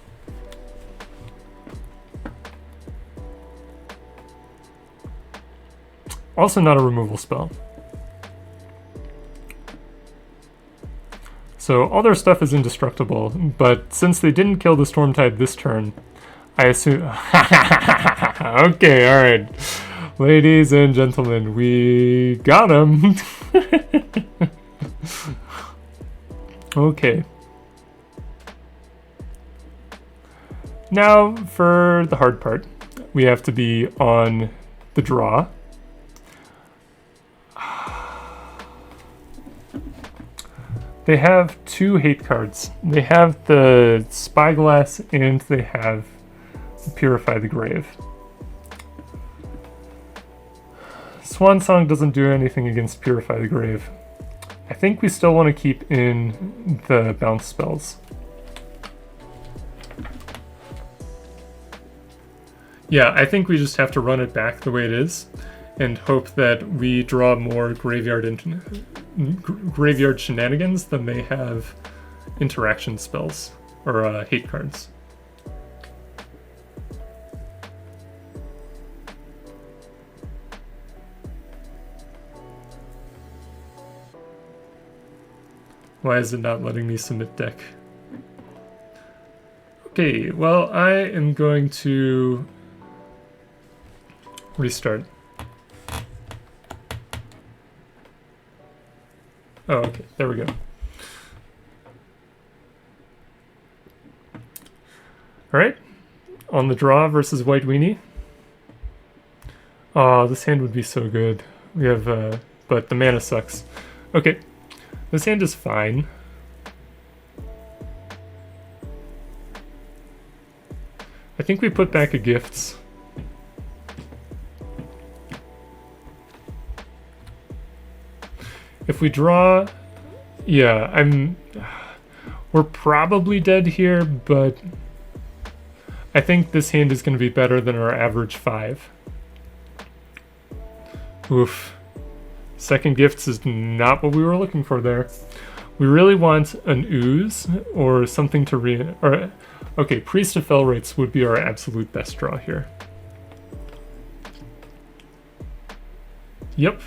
Also not a removal spell. So all their stuff is indestructible, but since they didn't kill the Stormtide this turn, I assume... Okay, alright. Ladies and gentlemen, we got him! Okay. Now, for the hard part, we have to be on the draw. They have 2 hate cards. They have the Spyglass and they have Purify the Grave. Swan Song doesn't do anything against Purify the Grave. I think we still want to keep in the bounce spells. Yeah, I think we just have to run it back the way it is and hope that we draw more graveyard shenanigans than they have interaction spells or hate cards. Why is it not letting me submit deck? Okay, well, I am going to restart. Oh, okay, there we go. Alright, on the draw versus White Weenie. Oh, this hand would be so good. We have, but the mana sucks. Okay, this hand is fine. I think we put back a Gifts. If we draw, yeah, we're probably dead here, but I think this hand is going to be better than our average 5. Oof. Second Gifts is not what we were looking for there. We really want an Ooze or something to okay, Priest of Fell Rites would be our absolute best draw here. Yep.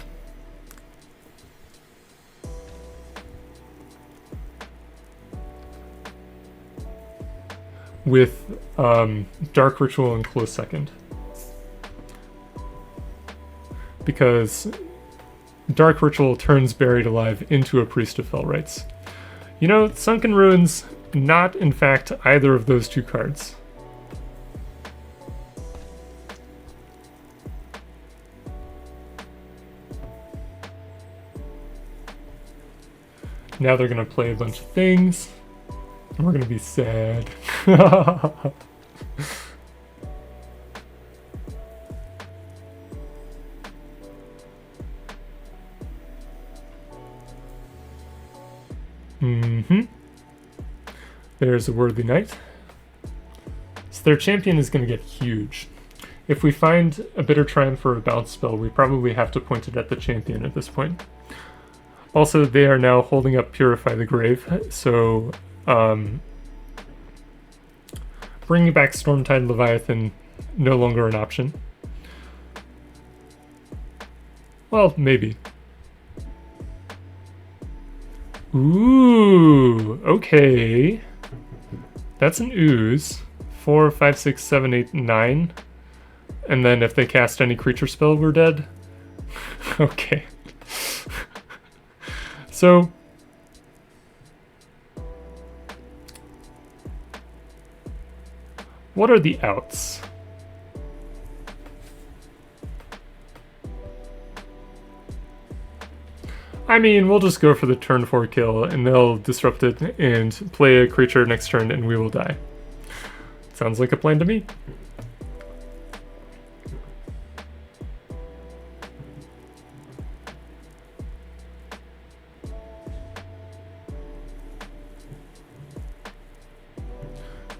With Dark Ritual in close second. Because Dark Ritual turns Buried Alive into a Priest of Fell Rites. You know, Sunken Ruins, not in fact either of those 2 cards. Now they're gonna play a bunch of things, and we're gonna be sad. There's a Worthy Knight. So their champion is going to get huge. If we find a Bitter Triumph or a bounce spell, we probably have to point it at the champion at this point. Also, they are now holding up Purify the Grave, so bringing back Stormtide Leviathan, no longer an option. Well, maybe. Ooh, okay. That's an ooze. 4, 5, 6, 7, 8, 9. And then if they cast any creature spell, we're dead. Okay. So what are the outs? I mean, we'll just go for the turn 4 kill, and they'll disrupt it and play a creature next turn, and we will die. Sounds like a plan to me.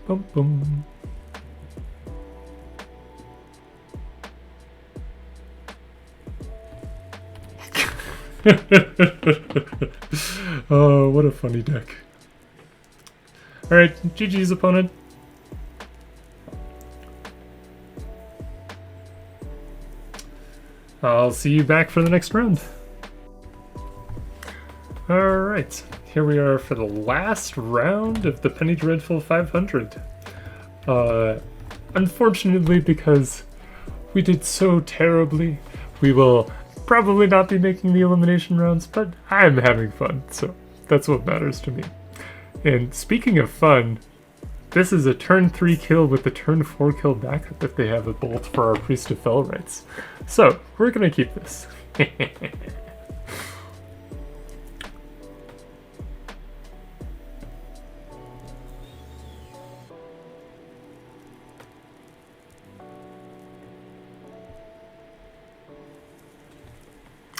Bum bum. Oh, what a funny deck. Alright, GG's opponent. I'll see you back for the next round. Alright, here we are for the last round of the Penny Dreadful 500. Unfortunately, because we did so terribly, we will probably not be making the elimination rounds, but I'm having fun, so that's what matters to me. And speaking of fun, this is a turn 3 kill with the turn 4 kill backup if they have a bolt for our Priest of Fel Rites. So, we're gonna keep this.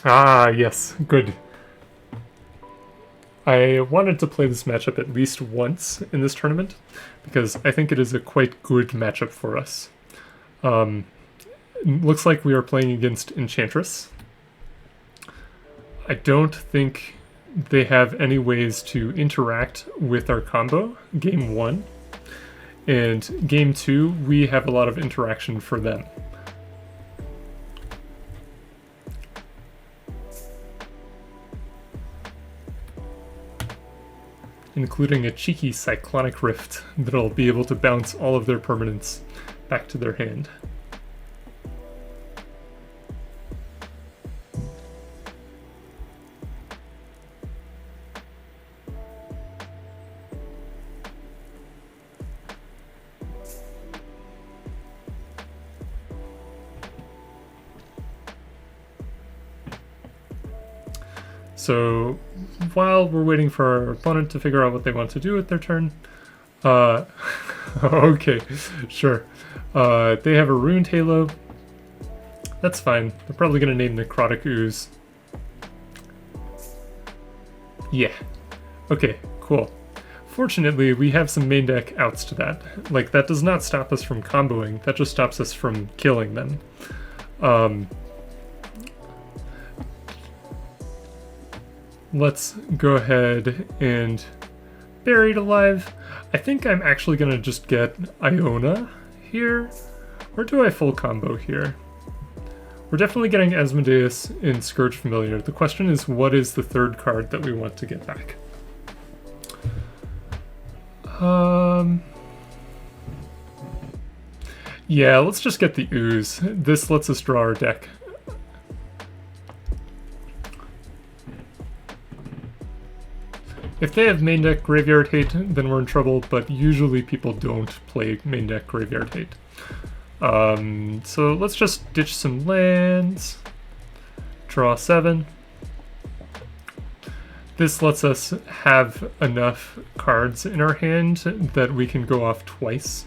Ah, yes, good. I wanted to play this matchup at least once in this tournament, because I think it is a quite good matchup for us. Looks like we are playing against Enchantress. I don't think they have any ways to interact with our combo, game 1. And game 2, we have a lot of interaction for them. Including a cheeky Cyclonic Rift that'll be able to bounce all of their permanents back to their hand. So while we're waiting for our opponent to figure out what they want to do with their turn, okay, sure. They have a Ruined Halo. That's fine. They're probably going to name Necrotic Ooze. Yeah. Okay, cool. Fortunately, we have some main deck outs to that. Like, that does not stop us from comboing. That just stops us from killing them. Let's go ahead and Buried Alive. I think I'm actually going to just get Iona here. Or do I full combo here? We're definitely getting Asmodeus and Skirge Familiar. The question is, what is the third card that we want to get back? Yeah, let's just get the Ooze. This lets us draw our deck. If they have main deck Graveyard Hate, then we're in trouble, but usually people don't play main deck Graveyard Hate. So let's just ditch some lands, draw 7. This lets us have enough cards in our hand that we can go off twice.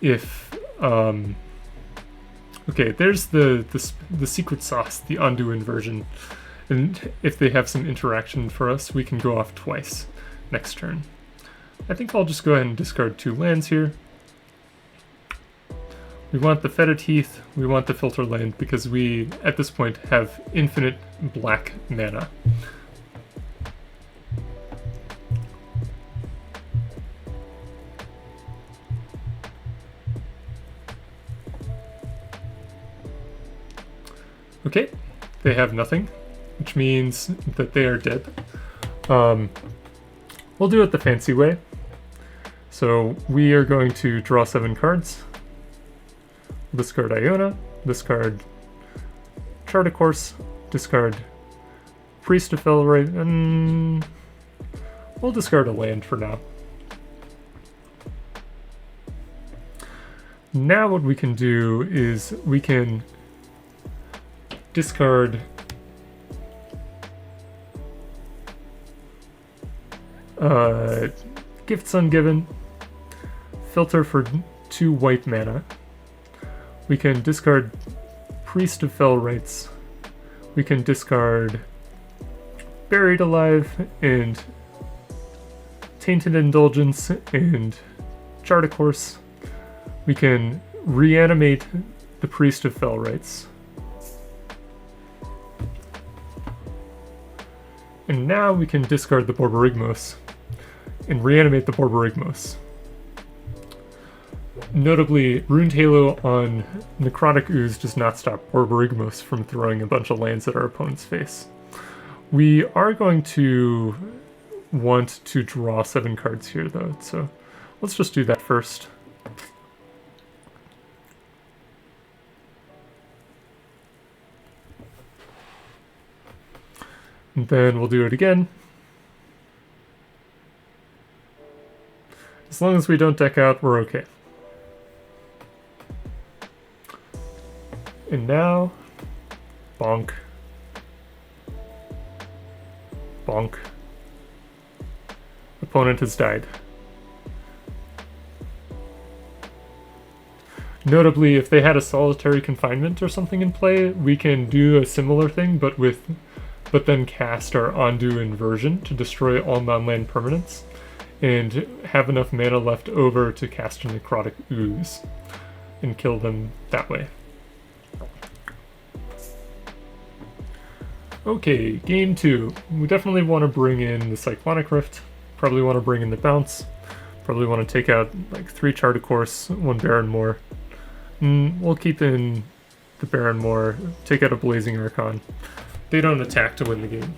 If okay, there's the secret sauce, the Ondu Inversion, and if they have some interaction for us, we can go off twice next turn. I think I'll just go ahead and discard 2 lands here. We want the Fetid Heath, we want the Filter Land, because we, at this point, have infinite black mana. Okay, they have nothing, which means that they are dead. We'll do it the fancy way. So we are going to draw 7 cards. Discard Iona, discard Chart of Course, discard Priest of Felray, and we'll discard a land for now. Now what we can do is we can discard Gifts Ungiven, filter for 2 white mana. We can discard Priest of Fell Rites. We can discard Buried Alive and Tainted Indulgence and Chart of Course. We can reanimate the Priest of Fell Rites. And now we can discard the Borborygmos and reanimate the Borborygmos. Notably, Runed Halo on Necrotic Ooze does not stop Borborygmos from throwing a bunch of lands at our opponent's face. We are going to want to draw 7 cards here, though, so let's just do that first. And then we'll do it again. As long as we don't deck out, we're okay. And now, bonk. Bonk. Opponent has died. Notably, if they had a solitary confinement or something in play, we can do a similar thing, but then cast our Ondu Inversion to destroy all non-land permanents, and have enough mana left over to cast a Necrotic Ooze and kill them that way. Okay, game 2. We definitely want to bring in the Cyclonic Rift, probably want to bring in the Bounce, probably want to take out like 3 Chart of Course, 1 Barren Moor. We'll keep in the Barren Moor, take out a Blazing Archon. They don't attack to win the game.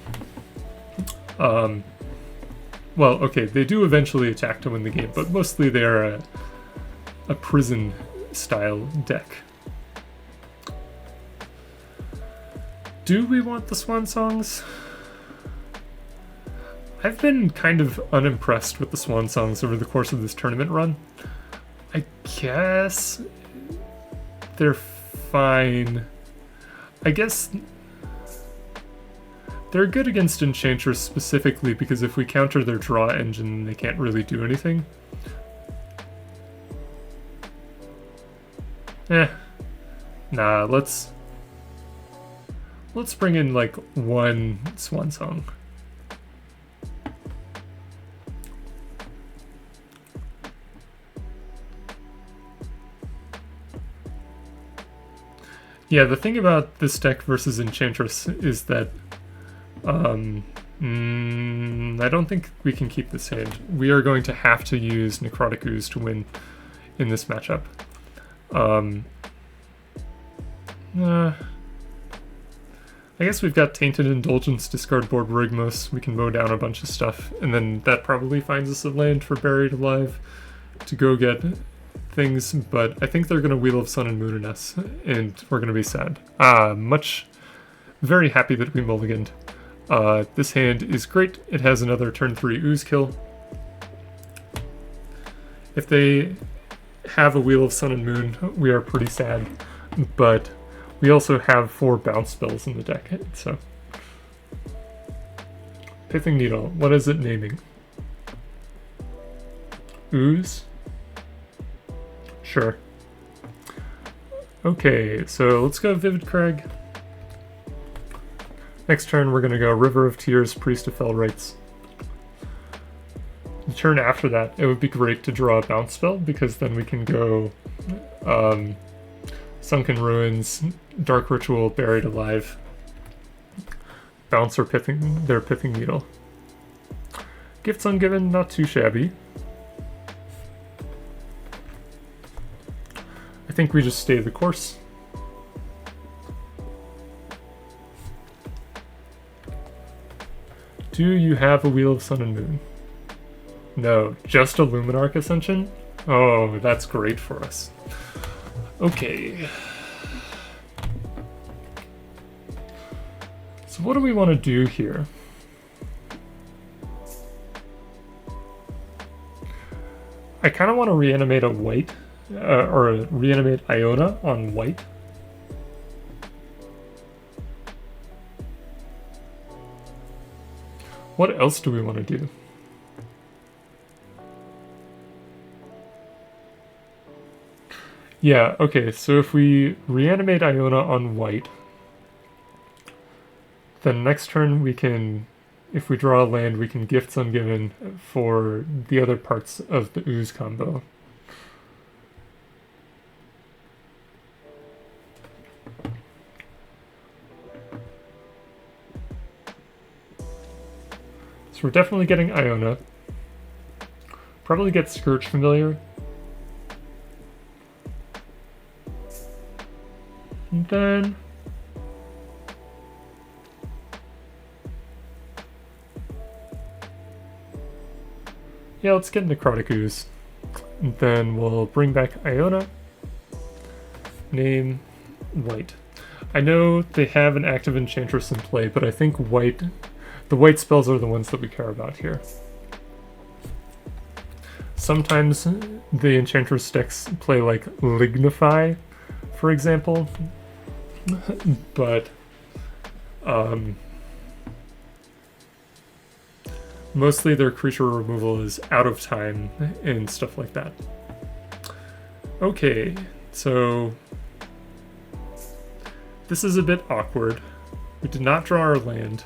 Well, okay, they do eventually attack to win the game, but mostly they are a prison-style deck. Do we want the Swan Songs? I've been kind of unimpressed with the Swan Songs over the course of this tournament run. I guess they're fine. I guess they're good against Enchantress specifically because if we counter their draw engine, they can't really do anything. Nah, let's bring in like 1 Swan Song. Yeah, the thing about this deck versus Enchantress is that I don't think we can keep this hand. We are going to have to use Necrotic Ooze to win in this matchup. I guess we've got Tainted Indulgence, discard Borborygmos, we can mow down a bunch of stuff, and then that probably finds us a land for Buried Alive to go get things, but I think they're going to Wheel of Sun and Moon in us, and we're going to be sad. Very happy that we mulliganed. This hand is great. It has another turn 3 Ooze kill. If they have a Wheel of Sun and Moon, we are pretty sad, but we also have 4 bounce spells in the deck, so Pithing Needle. What is it naming? Ooze? Sure. Okay, so let's go Vivid Crag. Next turn we're going to go River of Tears, Priest of Fell Rites. The turn after that, it would be great to draw a bounce spell, because then we can go Sunken Ruins, Dark Ritual, Buried Alive, bounce their Pithing Needle. Gifts Ungiven, not too shabby. I think we just stay the course. Do you have a Wheel of Sun and Moon? No, just a Luminarch Ascension? Oh, that's great for us. Okay. So what do we want to do here? I kind of want to reanimate a white, or reanimate Iona on white. What else do we want to do? Yeah, okay, so if we reanimate Iona on white, then next turn we can, if we draw a land, we can Gifts Ungiven for the other parts of the Ooze combo. So we're definitely getting Iona. Probably get Skirge Familiar. And then yeah, let's get Necrotic Ooze. And then we'll bring back Iona. Name white. I know they have an active Enchantress in play, but I think white, the white spells are the ones that we care about here. Sometimes the Enchantress decks play like Lignify, for example, but mostly their creature removal is out of time and stuff like that. Okay, so this is a bit awkward. We did not draw our land.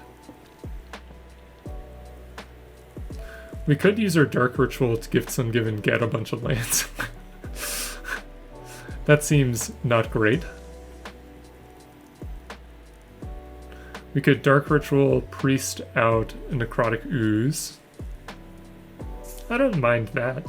We could use our Dark Ritual to Gifts Ungiven, get a bunch of lands. That seems not great. We could Dark Ritual, Priest out a Necrotic Ooze. I don't mind that.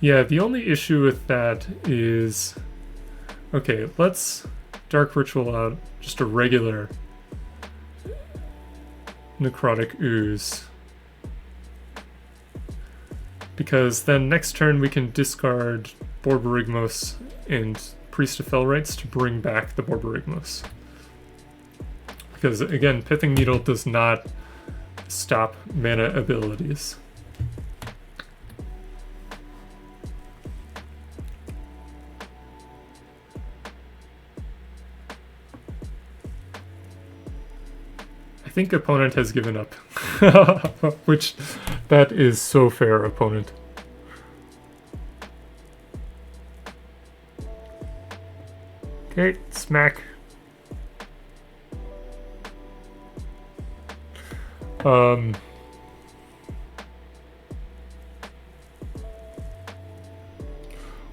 Yeah, the only issue with that is... Okay, let's Dark Ritual out just a regular Necrotic Ooze. Because then next turn we can discard Borborygmos and Priest of Fell Rites to bring back the Borborygmos. Because again, Pithing Needle does not stop mana abilities. I think opponent has given up. Which, that is so fair, opponent. Okay, smack.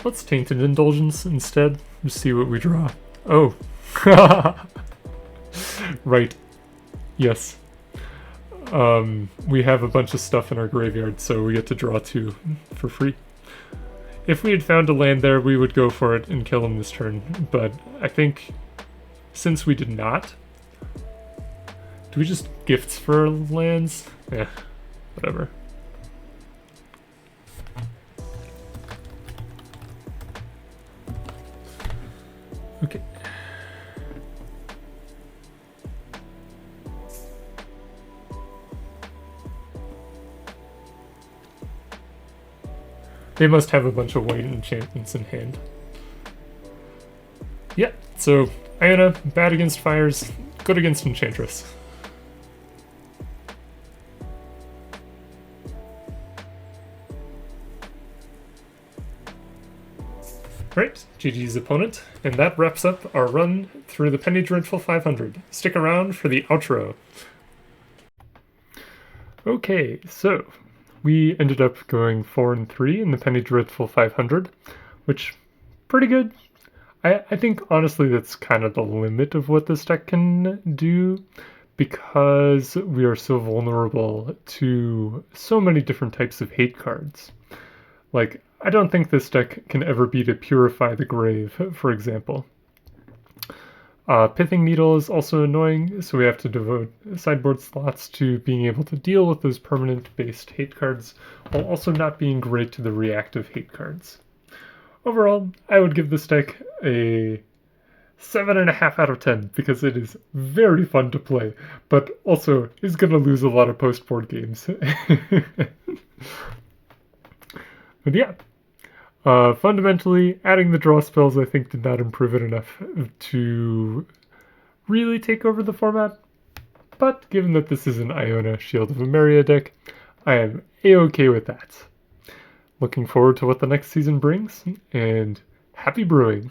Let's Tainted Indulgence instead. Just see what we draw. Oh. Right. Yes. We have a bunch of stuff in our graveyard, so we get to draw 2 for free. If we had found a land there, we would go for it and kill him this turn, but I think since we did not, do we just gifts for lands? Eh, whatever. Okay. They must have a bunch of white enchantments in hand. Yeah, so Iona, bad against fires, good against Enchantress. Right, GG's opponent, and that wraps up our run through the Penny Dreadful 500. Stick around for the outro. Okay, so we ended up going 4-3 in the Penny Dreadful 500, which pretty good. I think honestly that's kind of the limit of what this deck can do, because we are so vulnerable to so many different types of hate cards. Like, I don't think this deck can ever beat a Purify the Grave, for example. Pithing Needle is also annoying, so we have to devote sideboard slots to being able to deal with those permanent-based hate cards, while also not being great to the reactive hate cards. Overall, I would give this deck a 7.5 out of 10, because it is very fun to play, but also is going to lose a lot of post-board games. But yeah, fundamentally, adding the draw spells I think did not improve it enough to really take over the format. But given that this is an Iona Shield of Emeria deck, I am a-okay with that. Looking forward to what the next season brings, and happy brewing!